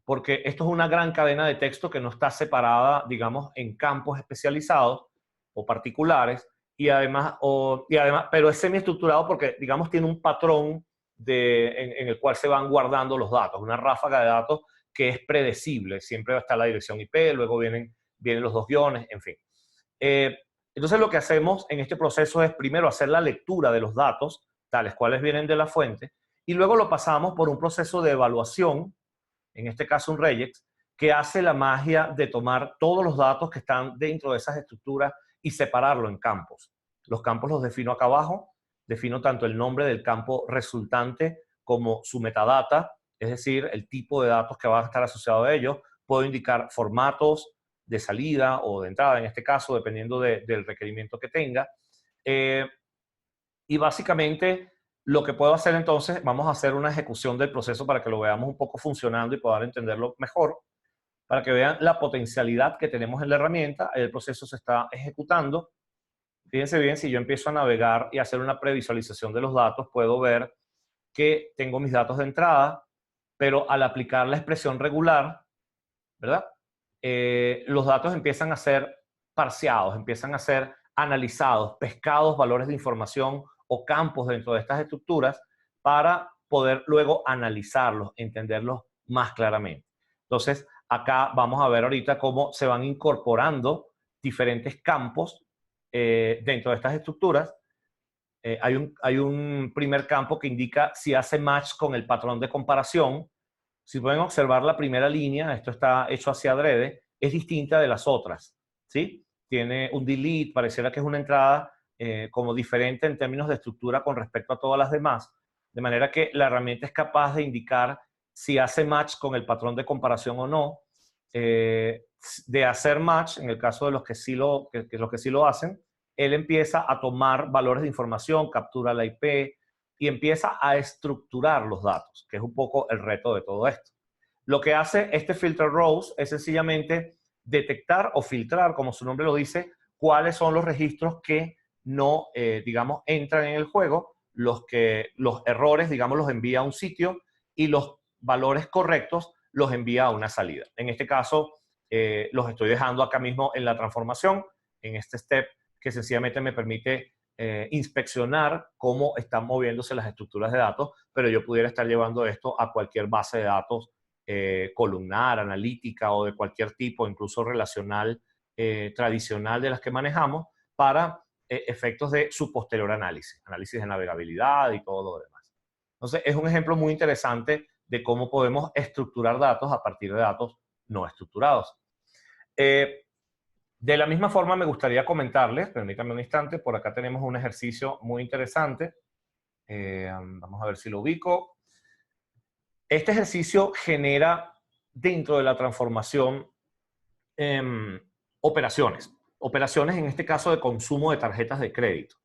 porque esto es una gran cadena de texto que no está separada, digamos, en campos especializados o particulares, pero es semiestructurado porque, digamos, tiene un patrón en el cual se van guardando los datos, una ráfaga de datos que es predecible. Siempre va a estar la dirección IP, luego vienen los dos guiones, en fin. Entonces lo que hacemos en este proceso es primero hacer la lectura de los datos, tales cuales vienen de la fuente, y luego lo pasamos por un proceso de evaluación, en este caso un regex, que hace la magia de tomar todos los datos que están dentro de esas estructuras y separarlo en campos. Los campos los defino acá abajo, defino tanto el nombre del campo resultante como su metadata, es decir, el tipo de datos que va a estar asociado a ellos. Puedo indicar formatos de salida o de entrada, en este caso, dependiendo del requerimiento que tenga. Y básicamente lo que puedo hacer entonces, vamos a hacer una ejecución del proceso para que lo veamos un poco funcionando y poder entenderlo mejor, para que vean la potencialidad que tenemos en la herramienta. El proceso se está ejecutando. Fíjense bien, si yo empiezo a navegar y hacer una previsualización de los datos, puedo ver que tengo mis datos de entrada, pero al aplicar la expresión regular, ¿verdad? Los datos empiezan a ser parseados, empiezan a ser analizados, pescados valores de información o campos dentro de estas estructuras para poder luego analizarlos, entenderlos más claramente. Entonces, acá vamos a ver ahorita cómo se van incorporando diferentes campos dentro de estas estructuras. Hay un primer campo que indica si hace match con el patrón de comparación. Si pueden observar la primera línea, esto está hecho hacia adrede, es distinta de las otras, ¿sí? Tiene un delete, pareciera que es una entrada como diferente en términos de estructura con respecto a todas las demás, de manera que la herramienta es capaz de indicar si hace match con el patrón de comparación o no. De hacer match, en el caso de los que sí lo hacen, él empieza a tomar valores de información, captura la IP y empieza a estructurar los datos, que es un poco el reto de todo esto. Lo que hace este filter rows es sencillamente detectar o filtrar, como su nombre lo dice, cuáles son los registros que no, digamos, entran en el juego, los errores, digamos, los envía a un sitio y los valores correctos los envía a una salida. En este caso, los estoy dejando acá mismo en la transformación, en este step que sencillamente me permite inspeccionar cómo están moviéndose las estructuras de datos, pero yo pudiera estar llevando esto a cualquier base de datos columnar, analítica o de cualquier tipo, incluso relacional, tradicional de las que manejamos, para efectos de su posterior análisis de navegabilidad y todo lo demás. Entonces, es un ejemplo muy interesante de cómo podemos estructurar datos a partir de datos no estructurados. De la misma forma, me gustaría comentarles, permítanme un instante, por acá tenemos un ejercicio muy interesante. Vamos a ver si lo ubico. Este ejercicio genera dentro de la transformación operaciones. Operaciones, en este caso, de consumo de tarjetas de crédito.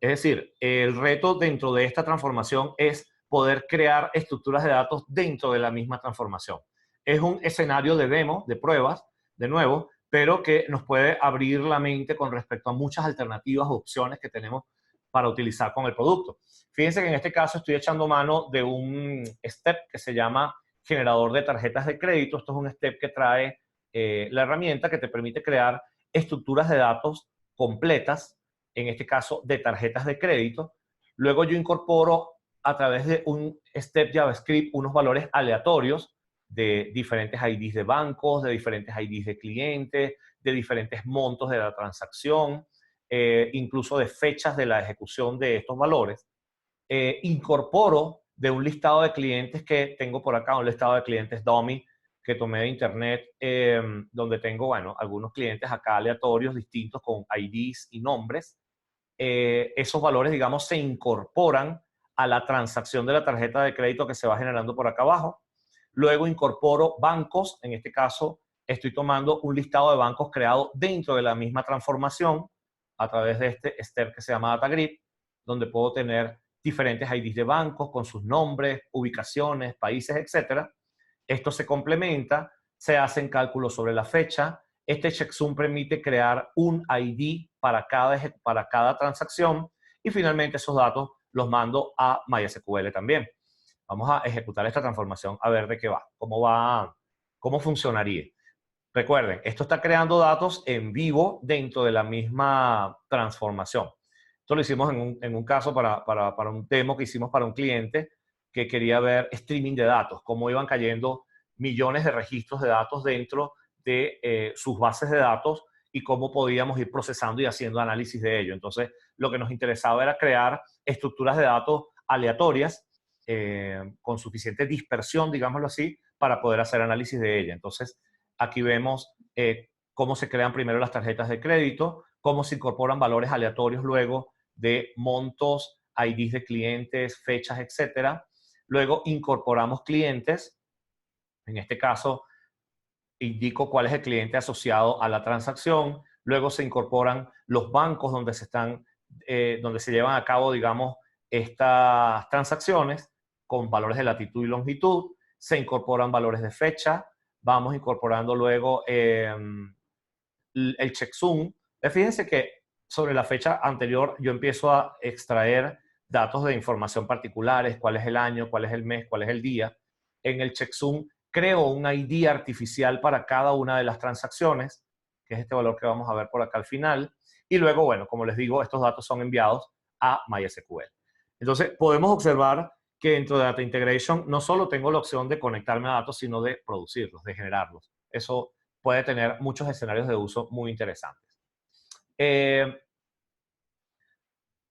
Es decir, el reto dentro de esta transformación es poder crear estructuras de datos dentro de la misma transformación. Es un escenario de demo, de pruebas, de nuevo, pero que nos puede abrir la mente con respecto a muchas alternativas o opciones que tenemos para utilizar con el producto. Fíjense que en este caso estoy echando mano de un step que se llama generador de tarjetas de crédito. Esto es un step que trae la herramienta que te permite crear estructuras de datos completas, en este caso de tarjetas de crédito. Luego yo incorporo a través de un step JavaScript unos valores aleatorios de diferentes IDs de bancos, de diferentes IDs de clientes, de diferentes montos de la transacción, incluso de fechas de la ejecución de estos valores. Incorporo de un listado de clientes que tengo por acá, un listado de clientes dummy que tomé de internet, donde tengo, bueno, algunos clientes acá aleatorios distintos con IDs y nombres. Esos valores, digamos, se incorporan a la transacción de la tarjeta de crédito que se va generando por acá abajo. Luego incorporo bancos, en este caso estoy tomando un listado de bancos creado dentro de la misma transformación a través de este step que se llama DataGrid, donde puedo tener diferentes IDs de bancos con sus nombres, ubicaciones, países, etc. Esto se complementa, se hacen cálculos sobre la fecha. Este checksum permite crear un ID para cada transacción y finalmente esos datos los mando a MySQL también. Vamos a ejecutar esta transformación a ver de qué va, cómo funcionaría. Recuerden, esto está creando datos en vivo dentro de la misma transformación. Esto lo hicimos en un caso para un demo que hicimos para un cliente, que quería ver streaming de datos, cómo iban cayendo millones de registros de datos dentro de sus bases de datos y cómo podíamos ir procesando y haciendo análisis de ello. Entonces, lo que nos interesaba era crear estructuras de datos aleatorias con suficiente dispersión, digámoslo así, para poder hacer análisis de ella. Entonces, aquí vemos cómo se crean primero las tarjetas de crédito, cómo se incorporan valores aleatorios luego de montos, IDs de clientes, fechas, etcétera. Luego incorporamos clientes. En este caso, indico cuál es el cliente asociado a la transacción. Luego se incorporan los bancos donde donde se llevan a cabo, digamos, estas transacciones con valores de latitud y longitud. Se incorporan valores de fecha. Vamos incorporando luego el checksum. Fíjense que sobre la fecha anterior yo empiezo a extraer datos de información particulares, cuál es el año, cuál es el mes, cuál es el día. En el checksum creo un ID artificial para cada una de las transacciones, que es este valor que vamos a ver por acá al final. Y luego, bueno, como les digo, estos datos son enviados a MySQL. Entonces, podemos observar que dentro de Data Integration no solo tengo la opción de conectarme a datos, sino de producirlos, de generarlos. Eso puede tener muchos escenarios de uso muy interesantes.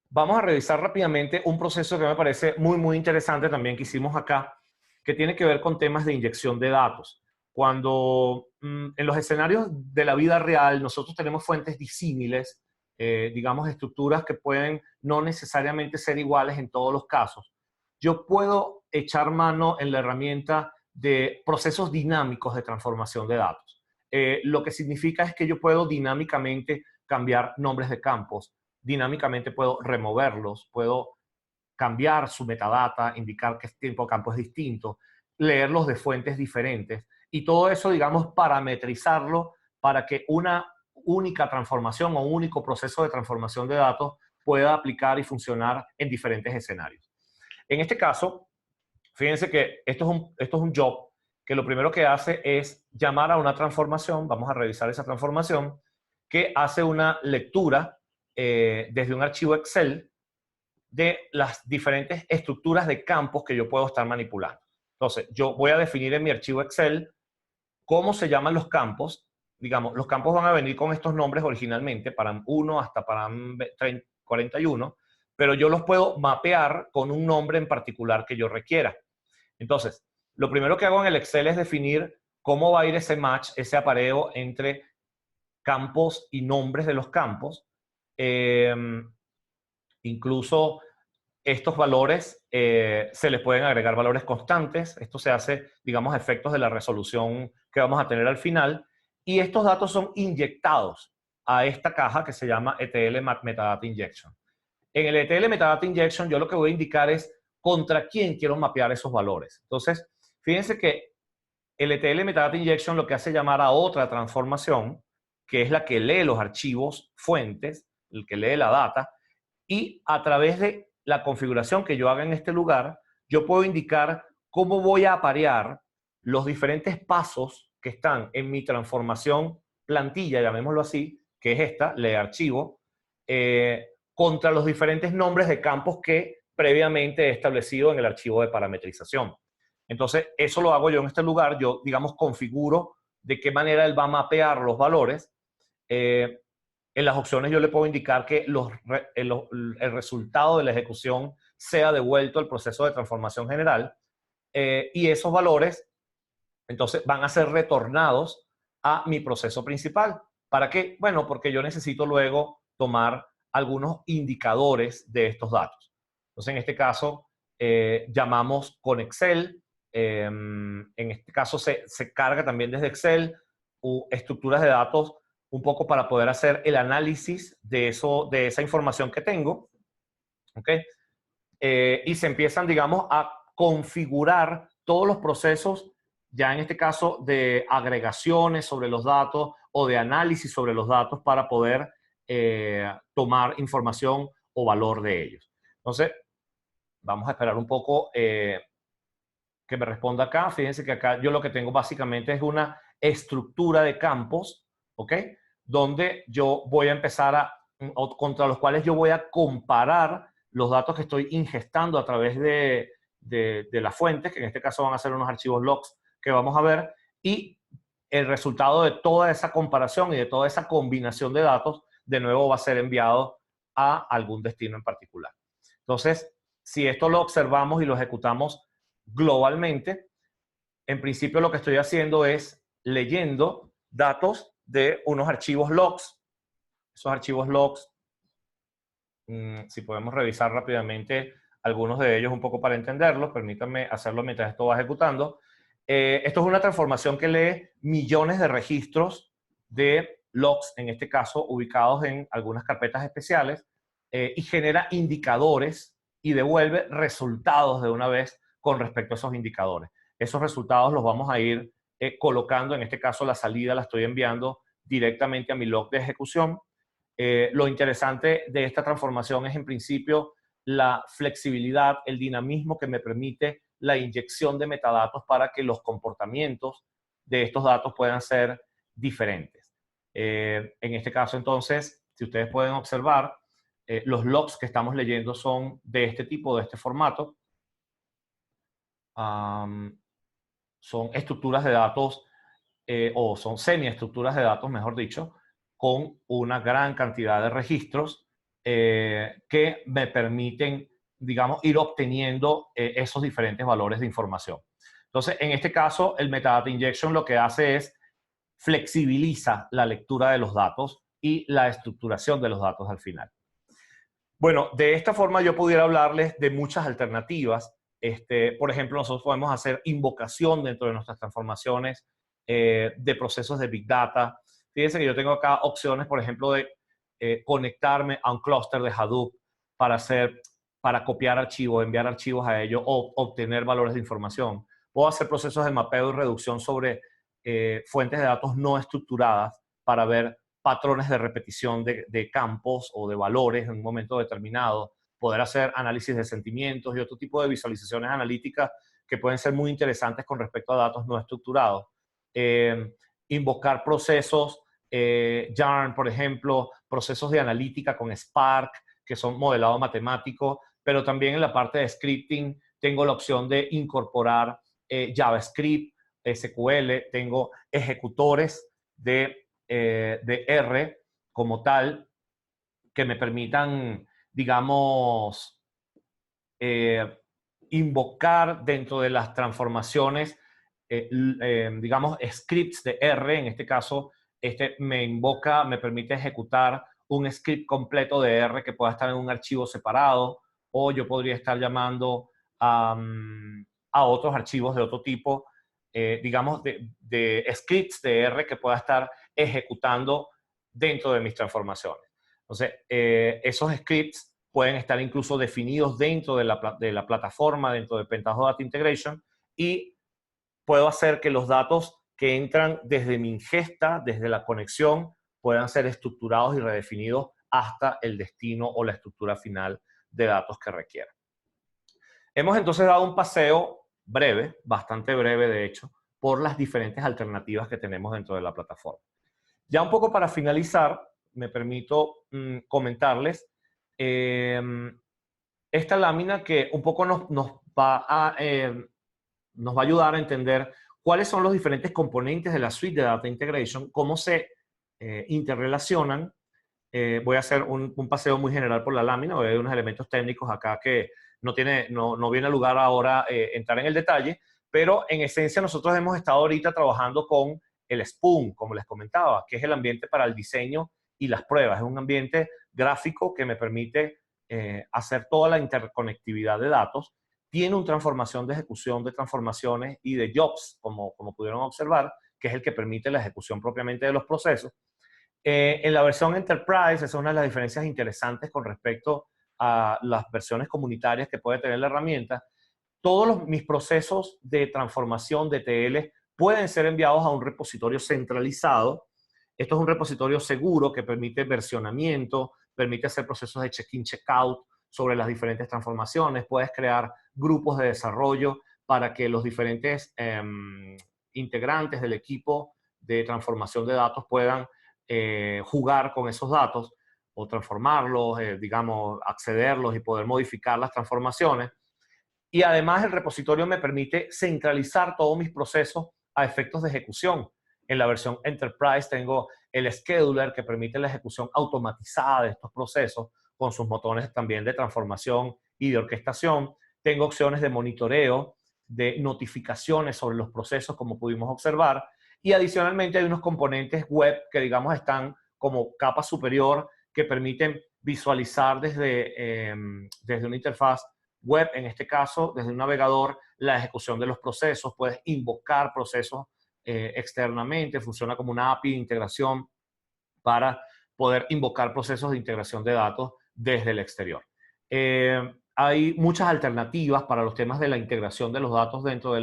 Vamos a revisar rápidamente un proceso que me parece muy interesante también que hicimos acá, que tiene que ver con temas de inyección de datos. Cuando en los escenarios de la vida real nosotros tenemos fuentes disímiles, digamos estructuras que pueden no necesariamente ser iguales en todos los casos, yo puedo echar mano en la herramienta de procesos dinámicos de transformación de datos. Lo que significa es que yo puedo dinámicamente cambiar nombres de campos, dinámicamente puedo removerlos, puedo cambiar su metadata, indicar qué tipo de campo es distinto, leerlos de fuentes diferentes y todo eso, digamos, parametrizarlo para que una única transformación o un único proceso de transformación de datos pueda aplicar y funcionar en diferentes escenarios. En este caso, fíjense que esto es un job que lo primero que hace es llamar a una transformación, vamos a revisar esa transformación, que hace una lectura desde un archivo Excel de las diferentes estructuras de campos que yo puedo estar manipulando. Entonces, yo voy a definir en mi archivo Excel cómo se llaman los campos. Digamos, los campos van a venir con estos nombres originalmente, para 1 hasta para 41, pero yo los puedo mapear con un nombre en particular que yo requiera. Entonces, lo primero que hago en el Excel es definir cómo va a ir ese match, ese apareo entre campos y nombres de los campos. Incluso estos valores se les pueden agregar valores constantes. Esto se hace, digamos, a efectos de la resolución que vamos a tener al final. Y estos datos son inyectados a esta caja que se llama ETL Metadata Injection. En el ETL Metadata Injection yo lo que voy a indicar es contra quién quiero mapear esos valores. Entonces, fíjense que el ETL Metadata Injection lo que hace llamar a otra transformación, que es la que lee los archivos fuentes, el que lee la data, y a través de la configuración que yo haga en este lugar, yo puedo indicar cómo voy a aparear los diferentes pasos que están en mi transformación plantilla, llamémoslo así, que es esta, lee archivo, contra los diferentes nombres de campos que previamente he establecido en el archivo de parametrización. Entonces, eso lo hago yo en este lugar. Yo, digamos, configuro de qué manera él va a mapear los valores. En las opciones yo le puedo indicar que el resultado de la ejecución sea devuelto al proceso de transformación general y esos valores entonces van a ser retornados a mi proceso principal. ¿Para qué? Bueno, porque yo necesito luego tomar algunos indicadores de estos datos. Entonces, en este caso, llamamos con Excel. En este caso, se carga también desde Excel estructuras de datos un poco para poder hacer el análisis de esa información que tengo. ¿Ok? Y se empiezan, digamos, a configurar todos los procesos, ya en este caso de agregaciones sobre los datos o de análisis sobre los datos para poder tomar información o valor de ellos. Entonces, vamos a esperar un poco que me responda acá. Fíjense que acá yo lo que tengo básicamente es una estructura de campos, ¿ok? Donde yo voy a empezar contra los cuales yo voy a comparar los datos que estoy ingestando a través de de las fuentes, que en este caso van a ser unos archivos logs que vamos a ver, y el resultado de toda esa comparación y de toda esa combinación de datos, de nuevo va a ser enviado a algún destino en particular. Entonces, si esto lo observamos y lo ejecutamos globalmente, en principio lo que estoy haciendo es leyendo datos de unos archivos logs. Esos archivos logs, si podemos revisar rápidamente algunos de ellos un poco para entenderlos, permítanme hacerlo mientras esto va ejecutando. Esto es una transformación que lee millones de registros de logs, en este caso ubicados en algunas carpetas especiales, y genera indicadores y devuelve resultados de una vez con respecto a esos indicadores. Esos resultados los vamos a ir colocando, en este caso la salida la estoy enviando directamente a mi log de ejecución. Lo interesante de esta transformación es en principio la flexibilidad, el dinamismo que me permite la inyección de metadatos para que los comportamientos de estos datos puedan ser diferentes. En este caso, entonces, si ustedes pueden observar, los logs que estamos leyendo son de este tipo, de este formato. Son estructuras de datos, o son semiestructuras de datos, mejor dicho, con una gran cantidad de registros que me permiten, digamos, ir obteniendo esos diferentes valores de información. Entonces, en este caso, el metadata injection lo que hace es flexibiliza la lectura de los datos y la estructuración de los datos al final. Bueno, de esta forma yo pudiera hablarles de muchas alternativas. Por ejemplo, nosotros podemos hacer invocación dentro de nuestras transformaciones de procesos de Big Data. Fíjense que yo tengo acá opciones, por ejemplo, de conectarme a un clúster de Hadoop para copiar archivos, enviar archivos a ellos o obtener valores de información. Puedo hacer procesos de mapeo y reducción sobre fuentes de datos no estructuradas para ver patrones de repetición de campos o de valores en un momento determinado, poder hacer análisis de sentimientos y otro tipo de visualizaciones analíticas que pueden ser muy interesantes con respecto a datos no estructurados. Invocar procesos, Yarn, por ejemplo, procesos de analítica con Spark, que son modelado matemático, pero también en la parte de scripting tengo la opción de incorporar JavaScript, SQL, tengo ejecutores de R como tal, que me permitan, digamos, invocar dentro de las transformaciones, digamos, scripts de R. En este caso, me permite ejecutar un script completo de R que pueda estar en un archivo separado, o yo podría estar llamando a otros archivos de otro tipo, digamos, de scripts de R que pueda estar ejecutando dentro de mis transformaciones. Entonces, esos scripts pueden estar incluso definidos dentro de la plataforma, dentro de Pentaho Data Integration, y puedo hacer que los datos que entran desde mi ingesta, desde la conexión, puedan ser estructurados y redefinidos hasta el destino o la estructura final de datos que requiera. Hemos entonces dado un paseo breve, bastante breve de hecho, por las diferentes alternativas que tenemos dentro de la plataforma. Ya un poco para finalizar, me permito comentarles esta lámina que un poco nos va a ayudar a entender cuáles son los diferentes componentes de la suite de Data Integration, cómo se interrelacionan. Voy a hacer un paseo muy general por la lámina, voy a ver unos elementos técnicos acá que no viene a lugar ahora entrar en el detalle, pero en esencia nosotros hemos estado ahorita trabajando con el Spoon, como les comentaba, que es el ambiente para el diseño y las pruebas. Es un ambiente gráfico que me permite hacer toda la interconectividad de datos. Tiene una transformación de ejecución de transformaciones y de jobs, como pudieron observar, que es el que permite la ejecución propiamente de los procesos. En la versión Enterprise, esa es una de las diferencias interesantes con respecto a las versiones comunitarias que puede tener la herramienta. Todos mis procesos de transformación de TL pueden ser enviados a un repositorio centralizado. Esto es un repositorio seguro que permite versionamiento, permite hacer procesos de check-in, check-out sobre las diferentes transformaciones. Puedes crear grupos de desarrollo para que los diferentes integrantes del equipo de transformación de datos puedan jugar con esos datos o transformarlos, digamos, accederlos y poder modificar las transformaciones. Y además el repositorio me permite centralizar todos mis procesos a efectos de ejecución. En la versión Enterprise tengo el scheduler que permite la ejecución automatizada de estos procesos con sus botones también de transformación y de orquestación. Tengo opciones de monitoreo, de notificaciones sobre los procesos, como pudimos observar. Y adicionalmente hay unos componentes web que, digamos, están como capa superior que permiten visualizar desde una interfaz web, en este caso, desde un navegador, la ejecución de los procesos. Puedes invocar procesos externamente, funciona como una API de integración para poder invocar procesos de integración de datos desde el exterior. Hay muchas alternativas para los temas de la integración de los datos dentro de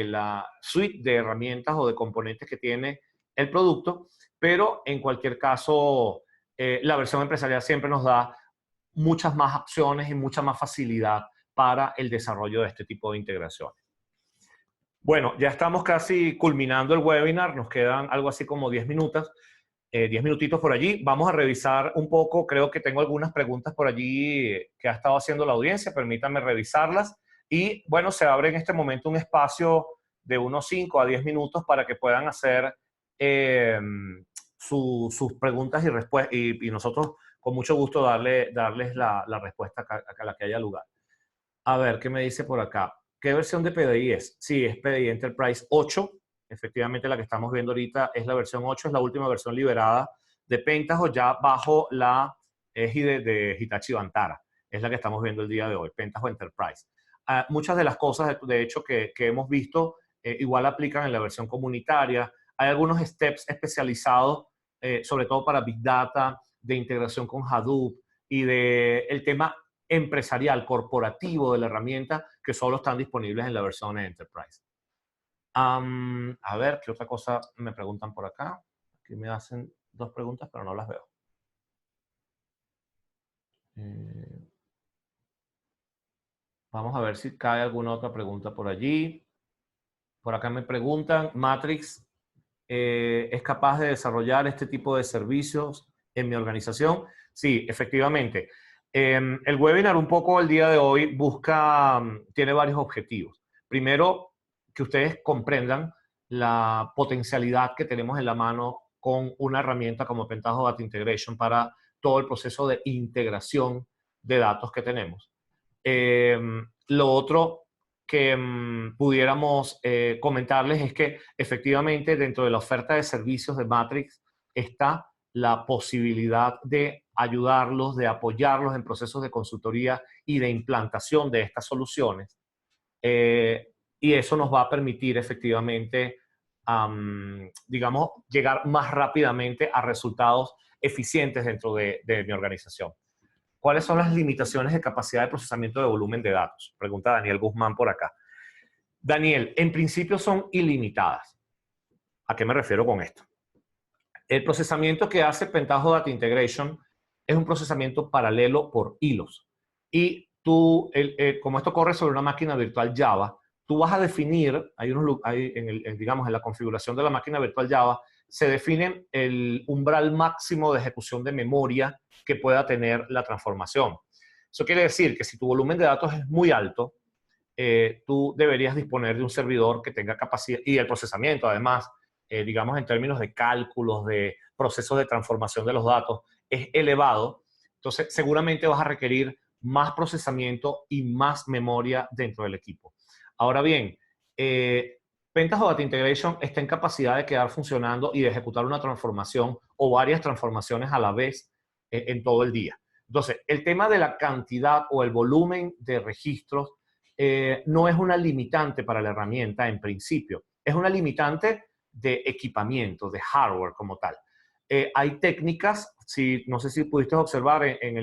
la suite de herramientas o de componentes que tiene el producto, pero en cualquier caso, la versión empresarial siempre nos da muchas más opciones y mucha más facilidad para el desarrollo de este tipo de integraciones. Bueno, ya estamos casi culminando el webinar, nos quedan algo así como 10 minutos, 10 minutitos por allí. Vamos a revisar un poco, creo que tengo algunas preguntas por allí que ha estado haciendo la audiencia, permítanme revisarlas. Y bueno, se abre en este momento un espacio de unos 5 a 10 minutos para que puedan hacer sus preguntas y respuestas, y nosotros con mucho gusto darles la respuesta a la que haya lugar. A ver, ¿qué me dice por acá? ¿Qué versión de PDI es? Sí, es PDI Enterprise 8. Efectivamente, la que estamos viendo ahorita es la versión 8, es la última versión liberada de Pentaho, ya bajo la égide de Hitachi Vantara. Es la que estamos viendo el día de hoy, Pentaho Enterprise. Muchas de las cosas, de hecho, que hemos visto, igual aplican en la versión comunitaria. Hay algunos steps especializados, sobre todo para Big Data, de integración con Hadoop y el tema empresarial, corporativo de la herramienta, que solo están disponibles en la versión Enterprise. A ver, ¿qué otra cosa me preguntan por acá? Aquí me hacen dos preguntas, pero no las veo. Vamos a ver si cae alguna otra pregunta por allí. Por acá me preguntan, Matrix, ¿es capaz de desarrollar este tipo de servicios en mi organización? Sí, efectivamente. El webinar un poco el día de hoy tiene varios objetivos. Primero, que ustedes comprendan la potencialidad que tenemos en la mano con una herramienta como Pentaho Data Integration para todo el proceso de integración de datos que tenemos. Lo otro que pudiéramos comentarles es que efectivamente dentro de la oferta de servicios de Matrix está la posibilidad de ayudarlos, de apoyarlos en procesos de consultoría y de implantación de estas soluciones. Y eso nos va a permitir efectivamente, digamos, llegar más rápidamente a resultados eficientes dentro de mi organización. ¿Cuáles son las limitaciones de capacidad de procesamiento de volumen de datos? Pregunta Daniel Guzmán por acá. Daniel, en principio son ilimitadas. ¿A qué me refiero con esto? El procesamiento que hace Pentaho Data Integration es un procesamiento paralelo por hilos. Y tú, como esto corre sobre una máquina virtual Java, tú vas a definir, digamos, en la configuración de la máquina virtual Java, se define el umbral máximo de ejecución de memoria que pueda tener la transformación. Eso quiere decir que si tu volumen de datos es muy alto, tú deberías disponer de un servidor que tenga capacidad, y el procesamiento además, digamos en términos de cálculos, de procesos de transformación de los datos, es elevado. Entonces seguramente vas a requerir más procesamiento y más memoria dentro del equipo. Ahora bien, Pentaho Data Integration está en capacidad de quedar funcionando y de ejecutar una transformación o varias transformaciones a la vez en todo el día. Entonces, el tema de la cantidad o el volumen de registros no es una limitante para la herramienta en principio. Es una limitante de equipamiento, de hardware como tal. Hay técnicas, no sé si pudiste observar en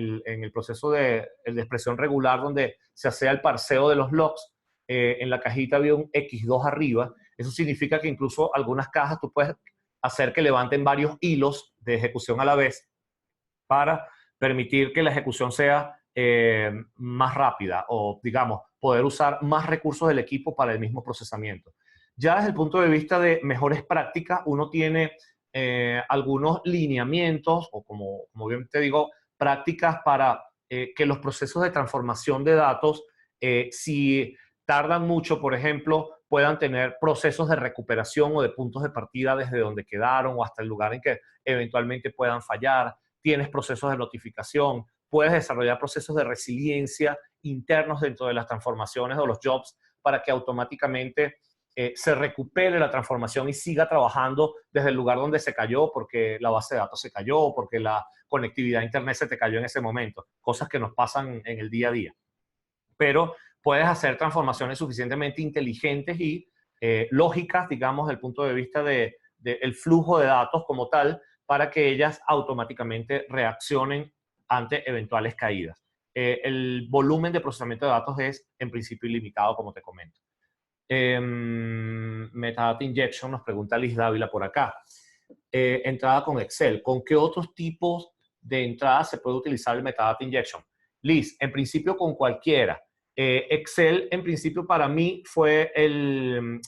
el proceso de expresión regular donde se hacía el parseo de los logs, en la cajita había un X2 arriba. Eso significa que incluso algunas cajas tú puedes hacer que levanten varios hilos de ejecución a la vez para permitir que la ejecución sea más rápida o, digamos, poder usar más recursos del equipo para el mismo procesamiento. Ya desde el punto de vista de mejores prácticas, uno tiene algunos lineamientos o, como bien te digo, prácticas para que los procesos de transformación de datos Si tardan mucho, por ejemplo, puedan tener procesos de recuperación o de puntos de partida desde donde quedaron o hasta el lugar en que eventualmente puedan fallar. Tienes procesos de notificación, puedes desarrollar procesos de resiliencia internos dentro de las transformaciones o los jobs para que automáticamente se recupere la transformación y siga trabajando desde el lugar donde se cayó porque la base de datos se cayó, porque la conectividad a internet se te cayó en ese momento. Cosas que nos pasan en el día a día. Pero puedes hacer transformaciones suficientemente inteligentes y lógicas, digamos, desde el punto de vista del flujo de datos como tal, para que ellas automáticamente reaccionen ante eventuales caídas. El volumen de procesamiento de datos es, en principio, ilimitado, como te comento. Metadata Injection, nos pregunta Liz Dávila por acá. Entrada con Excel. ¿Con qué otros tipos de entradas se puede utilizar el Metadata Injection? Liz, en principio con cualquiera. Excel, en principio, para mí fue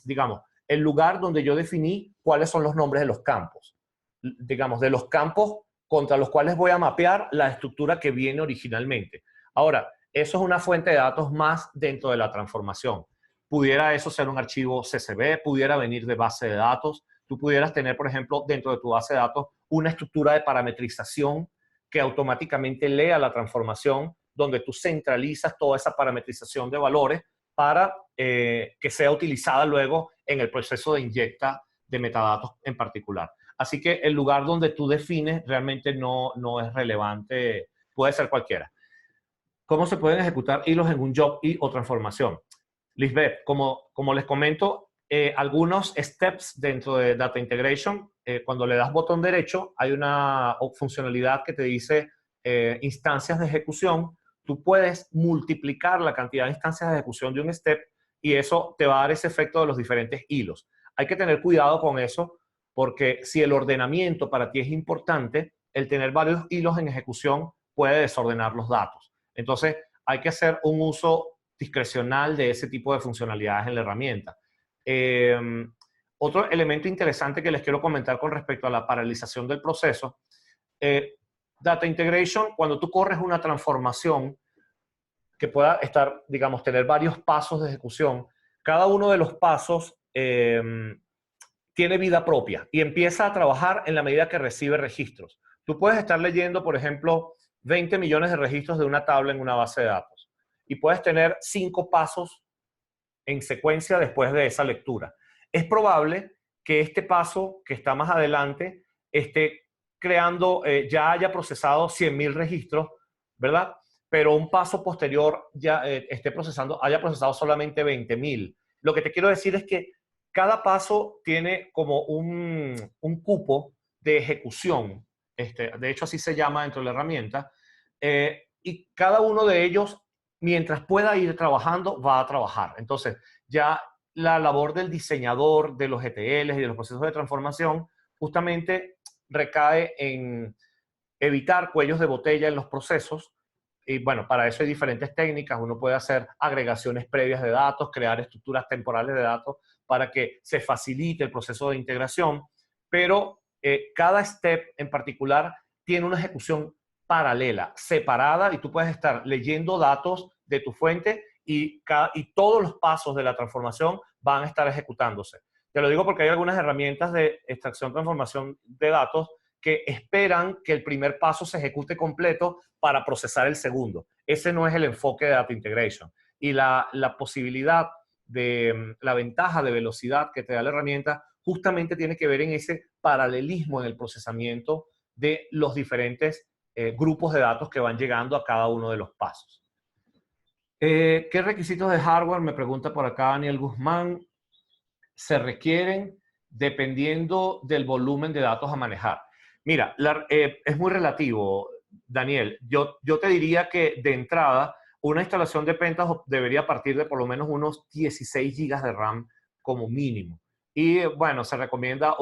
digamos, el lugar donde yo definí cuáles son los nombres de los campos. Digamos, de los campos contra los cuales voy a mapear la estructura que viene originalmente. Ahora, eso es una fuente de datos más dentro de la transformación. Pudiera eso ser un archivo CSV, pudiera venir de base de datos. Tú pudieras tener, por ejemplo, dentro de tu base de datos, una estructura de parametrización que automáticamente lea la transformación, donde tú centralizas toda esa parametrización de valores para que sea utilizada luego en el proceso de inyecta de metadatos en particular. Así que el lugar donde tú defines realmente no es relevante, puede ser cualquiera. ¿Cómo se pueden ejecutar hilos en un job y o transformación? Lisbeth, como les comento, algunos steps dentro de Data Integration, cuando le das botón derecho, hay una funcionalidad que te dice instancias de ejecución. Tú puedes multiplicar la cantidad de instancias de ejecución de un step y eso te va a dar ese efecto de los diferentes hilos. Hay que tener cuidado con eso porque si el ordenamiento para ti es importante, el tener varios hilos en ejecución puede desordenar los datos. Entonces, hay que hacer un uso discrecional de ese tipo de funcionalidades en la herramienta. Otro elemento interesante que les quiero comentar con respecto a la paralización del proceso, Data Integration, cuando tú corres una transformación que pueda estar, digamos, tener varios pasos de ejecución, cada uno de los pasos tiene vida propia y empieza a trabajar en la medida que recibe registros. Tú puedes estar leyendo, por ejemplo, 20 millones de registros de una tabla en una base de datos y puedes tener 5 pasos en secuencia después de esa lectura. Es probable que este paso que está más adelante esté creando, ya haya procesado 100.000 registros, ¿verdad? Pero un paso posterior ya haya procesado solamente 20.000. Lo que te quiero decir es que cada paso tiene como un cupo de ejecución. De hecho, así se llama dentro de la herramienta. Y cada uno de ellos, mientras pueda ir trabajando, va a trabajar. Entonces, ya la labor del diseñador de los ETLs y de los procesos de transformación justamente recae en evitar cuellos de botella en los procesos. Y bueno, para eso hay diferentes técnicas. Uno puede hacer agregaciones previas de datos, crear estructuras temporales de datos para que se facilite el proceso de integración, pero cada step en particular tiene una ejecución paralela, separada, y tú puedes estar leyendo datos de tu fuente y todos los pasos de la transformación van a estar ejecutándose. Te lo digo porque hay algunas herramientas de extracción, transformación de datos que esperan que el primer paso se ejecute completo para procesar el segundo. Ese no es el enfoque de Data Integration. Y la posibilidad de la ventaja de velocidad que te da la herramienta justamente tiene que ver en ese paralelismo en el procesamiento de los diferentes grupos de datos que van llegando a cada uno de los pasos. ¿Qué requisitos de hardware? Me pregunta por acá Daniel Guzmán. Se requieren dependiendo del volumen de datos a manejar. Mira, es muy relativo, Daniel. Yo te diría que de entrada, una instalación de Pentaho debería partir de por lo menos unos 16 GB de RAM como mínimo. Y bueno, se recomienda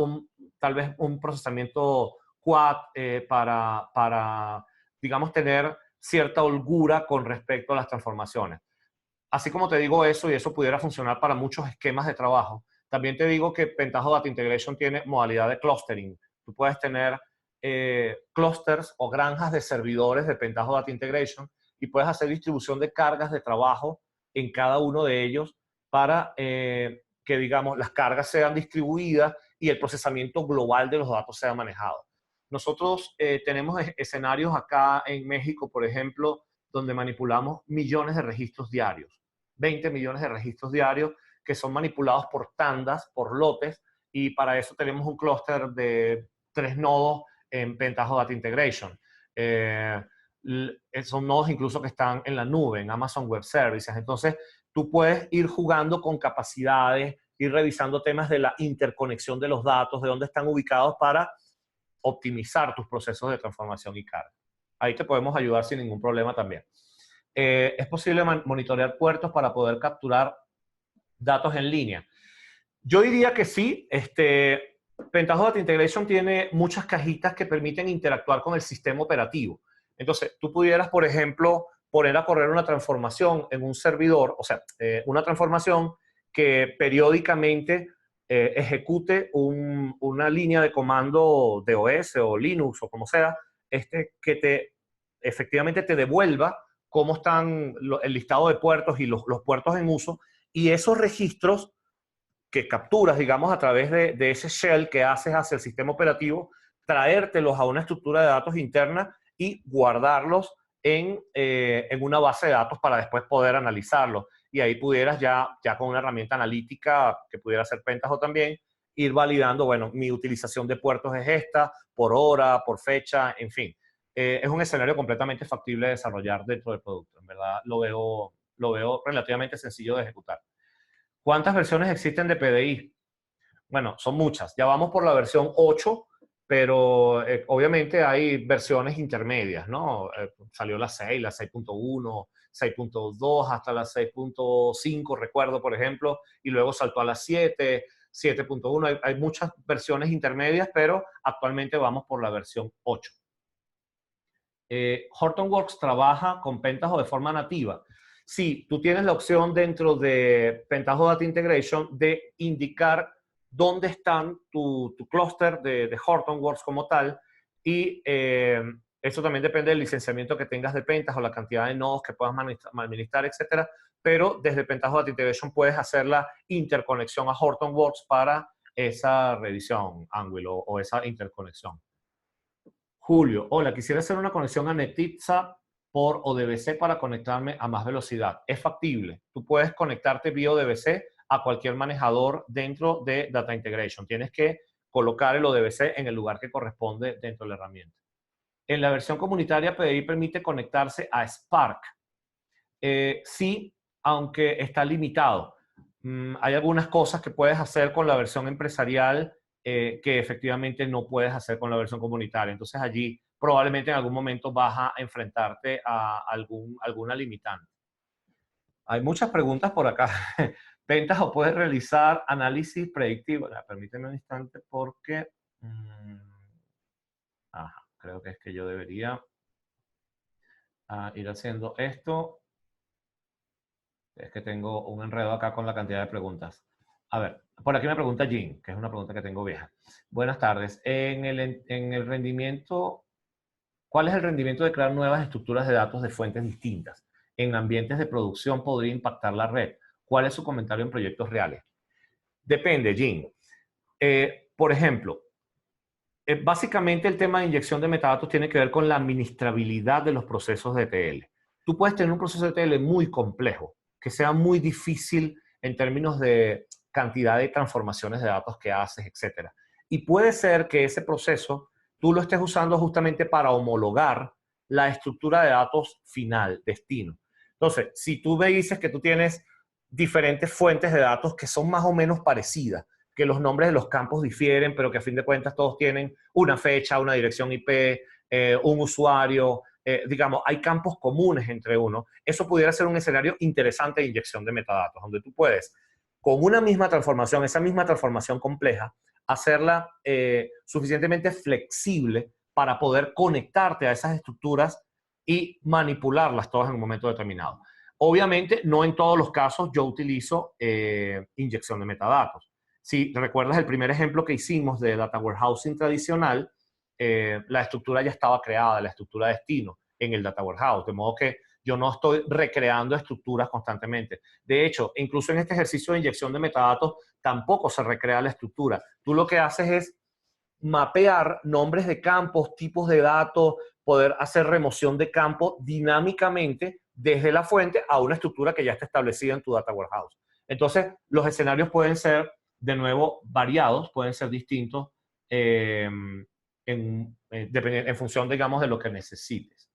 tal vez un procesamiento quad para, digamos, tener cierta holgura con respecto a las transformaciones. Así como te digo eso, y eso pudiera funcionar para muchos esquemas de trabajo, también te digo que Pentaho Data Integration tiene modalidad de clustering. Tú puedes tener clusters o granjas de servidores de Pentaho Data Integration y puedes hacer distribución de cargas de trabajo en cada uno de ellos para que, digamos, las cargas sean distribuidas y el procesamiento global de los datos sea manejado. Nosotros tenemos escenarios acá en México, por ejemplo, donde manipulamos millones de registros diarios, 20 millones de registros diarios que son manipulados por tandas, por lotes, y para eso tenemos un clúster de 3 nodos en Pentaho Data Integration. Son nodos incluso que están en la nube, en Amazon Web Services. Entonces, tú puedes ir jugando con capacidades, ir revisando temas de la interconexión de los datos, de dónde están ubicados para optimizar tus procesos de transformación y carga. Ahí te podemos ayudar sin ningún problema también. Es posible monitorear puertos para poder capturar datos en línea. Yo diría que sí. Pentaho Data Integration tiene muchas cajitas que permiten interactuar con el sistema operativo. Entonces, tú pudieras, por ejemplo, poner a correr una transformación en un servidor, o sea, una transformación que periódicamente ejecute una línea de comando de OS o Linux o como sea, que efectivamente te devuelva cómo están el listado de puertos y los puertos en uso, y esos registros que capturas, digamos, a través de ese shell que haces hacia el sistema operativo, traértelos a una estructura de datos interna y guardarlos en una base de datos para después poder analizarlos. Y ahí pudieras ya con una herramienta analítica que pudiera ser Pentaho también, ir validando, bueno, mi utilización de puertos es esta, por hora, por fecha, en fin. Es un escenario completamente factible de desarrollar dentro del producto. En verdad, lo veo relativamente sencillo de ejecutar. ¿Cuántas versiones existen de PDI? Bueno, son muchas. Ya vamos por la versión 8, pero obviamente hay versiones intermedias, ¿no? Salió la 6, la 6.1, 6.2, hasta la 6.5, recuerdo, por ejemplo, y luego saltó a la 7, 7.1. Hay muchas versiones intermedias, pero actualmente vamos por la versión 8. Hortonworks trabaja con Pentaho de forma nativa. Sí, tú tienes la opción dentro de Pentaho Data Integration de indicar dónde están tu clúster de Hortonworks como tal, y eso también depende del licenciamiento que tengas de Pentaho, la cantidad de nodos que puedas administrar, etcétera. Pero desde Pentaho Data Integration puedes hacer la interconexión a Hortonworks para esa revisión, Anguilo, o esa interconexión. Julio, hola, quisiera hacer una conexión a Netizza por ODBC para conectarme a más velocidad. Es factible. Tú puedes conectarte vía ODBC a cualquier manejador dentro de Data Integration. Tienes que colocar el ODBC en el lugar que corresponde dentro de la herramienta. En la versión comunitaria, PDI permite conectarse a Spark. Sí, aunque está limitado. Hay algunas cosas que puedes hacer con la versión empresarial que efectivamente no puedes hacer con la versión comunitaria. Entonces allí probablemente en algún momento vas a enfrentarte a alguna limitante. Hay muchas preguntas por acá. ¿Pentaho puede realizar análisis predictivo? Permíteme un instante porque... creo que es que yo debería ir haciendo esto. Es que tengo un enredo acá con la cantidad de preguntas. A ver, por aquí me pregunta Jean, que es una pregunta que tengo vieja. Buenas tardes. En el rendimiento, ¿cuál es el rendimiento de crear nuevas estructuras de datos de fuentes distintas? En ambientes de producción podría impactar la red. ¿Cuál es su comentario en proyectos reales? Depende, Jean. Por ejemplo, básicamente el tema de inyección de metadatos tiene que ver con la administrabilidad de los procesos de ETL. Tú puedes tener un proceso de ETL muy complejo, que sea muy difícil en términos de cantidad de transformaciones de datos que haces, etc. Y puede ser que ese proceso tú lo estés usando justamente para homologar la estructura de datos final, destino. Entonces, si tú me dices que tú tienes diferentes fuentes de datos que son más o menos parecidas, que los nombres de los campos difieren, pero que a fin de cuentas todos tienen una fecha, una dirección IP, un usuario, digamos, hay campos comunes entre uno. Eso pudiera ser un escenario interesante de inyección de metadatos, donde tú puedes, con una misma transformación, esa misma transformación compleja, hacerla suficientemente flexible para poder conectarte a esas estructuras y manipularlas todas en un momento determinado. Obviamente, no en todos los casos yo utilizo inyección de metadatos. Si recuerdas el primer ejemplo que hicimos de Data Warehousing tradicional, la estructura ya estaba creada, la estructura de destino en el Data Warehouse, de modo que yo no estoy recreando estructuras constantemente. De hecho, incluso en este ejercicio de inyección de metadatos, tampoco se recrea la estructura. Tú lo que haces es mapear nombres de campos, tipos de datos, poder hacer remoción de campos dinámicamente desde la fuente a una estructura que ya está establecida en tu data warehouse. Entonces, los escenarios pueden ser, de nuevo, variados, pueden ser distintos en función, digamos, de lo que necesites.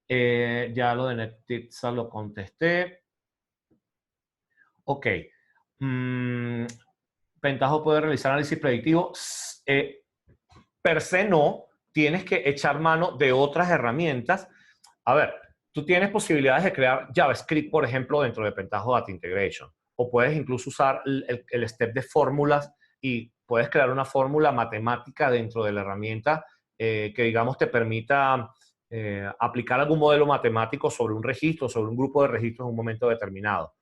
Ya lo de NetTitsa lo contesté. Ok. Pentaho puede realizar análisis predictivo. Per se no, tienes que echar mano de otras herramientas. A ver, tú tienes posibilidades de crear JavaScript, por ejemplo, dentro de Pentaho Data Integration. O puedes incluso usar el step de fórmulas y puedes crear una fórmula matemática dentro de la herramienta que, digamos, te permita aplicar algún modelo matemático sobre un registro, sobre un grupo de registros en un momento determinado.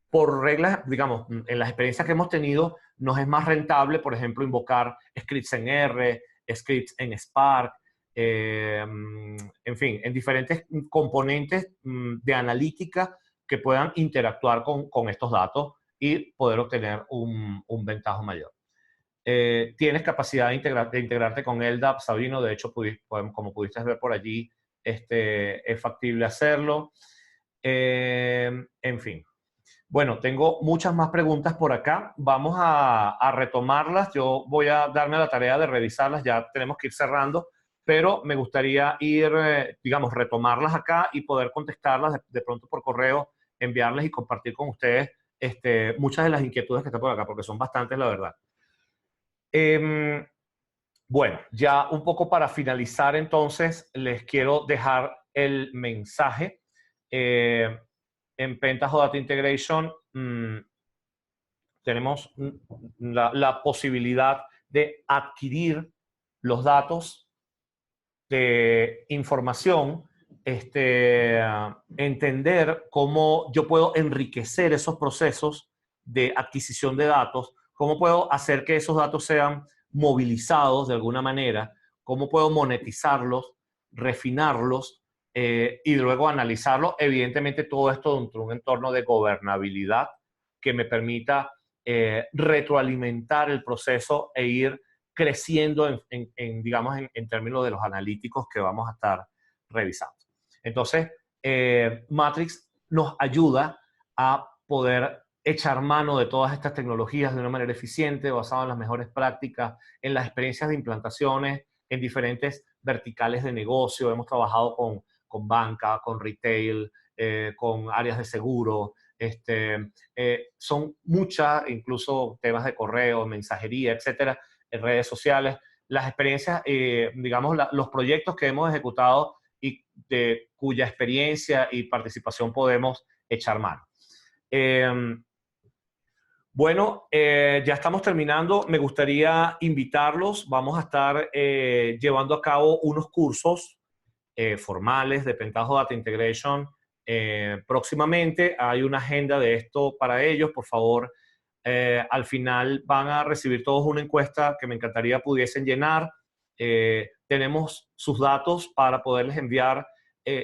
Por reglas, digamos, en las experiencias que hemos tenido, nos es más rentable, por ejemplo, invocar scripts en R, scripts en Spark, en fin, en diferentes componentes de analítica que puedan interactuar con estos datos y poder obtener un ventajo mayor. Tienes capacidad de integrarte con LDAP, Sabino. De hecho, como pudiste ver por allí, es factible hacerlo. En fin. Bueno, tengo muchas más preguntas por acá. Vamos a retomarlas. Yo voy a darme la tarea de revisarlas. Ya tenemos que ir cerrando, pero me gustaría ir, digamos, retomarlas acá y poder contestarlas de pronto por correo, enviarles y compartir con ustedes muchas de las inquietudes que están por acá, porque son bastantes, la verdad. Bueno, ya un poco para finalizar, entonces, les quiero dejar el mensaje. En Pentaho Data Integration tenemos la posibilidad de adquirir los datos de información, entender cómo yo puedo enriquecer esos procesos de adquisición de datos, cómo puedo hacer que esos datos sean movilizados de alguna manera, cómo puedo monetizarlos, refinarlos, y luego analizarlo. Evidentemente, todo esto dentro de un entorno de gobernabilidad que me permita retroalimentar el proceso e ir creciendo digamos, en términos de los analíticos que vamos a estar revisando. Entonces, Matrix nos ayuda a poder echar mano de todas estas tecnologías de una manera eficiente, basada en las mejores prácticas, en las experiencias de implantaciones, en diferentes verticales de negocio. Hemos trabajado con banca, con retail, con áreas de seguro. Son muchas, incluso temas de correo, mensajería, etcétera, en redes sociales. Las experiencias, digamos, los proyectos que hemos ejecutado y de cuya experiencia y participación podemos echar mano. Bueno, ya estamos terminando. Me gustaría invitarlos. Vamos a estar llevando a cabo unos cursos formales de Pentaho Data Integration próximamente. Hay una agenda de esto para ellos. Por favor, al final van a recibir todos una encuesta que me encantaría pudiesen llenar. Tenemos sus datos para poderles enviar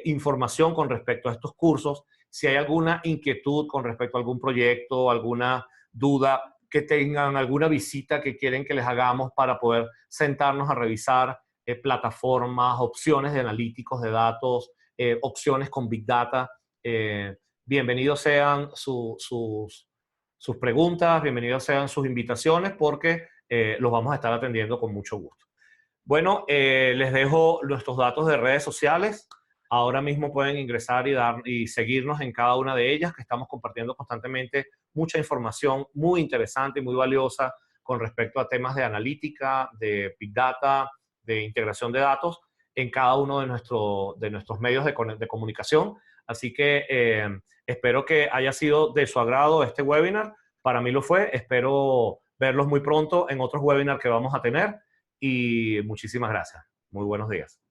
información con respecto a estos cursos. Si hay alguna inquietud con respecto a algún proyecto, alguna duda que tengan, alguna visita que quieren que les hagamos para poder sentarnos a revisar plataformas, opciones de analíticos de datos, opciones con Big Data, bienvenidos sean sus preguntas, bienvenidos sean sus invitaciones, porque los vamos a estar atendiendo con mucho gusto. Bueno, les dejo nuestros datos de redes sociales. Ahora mismo pueden ingresar y seguirnos en cada una de ellas, que estamos compartiendo constantemente mucha información muy interesante y muy valiosa con respecto a temas de analítica, de Big Data, de integración de datos en cada uno de nuestros medios de comunicación. Así que espero que haya sido de su agrado este webinar. Para mí lo fue. Espero verlos muy pronto en otros webinars que vamos a tener. Y muchísimas gracias. Muy buenos días.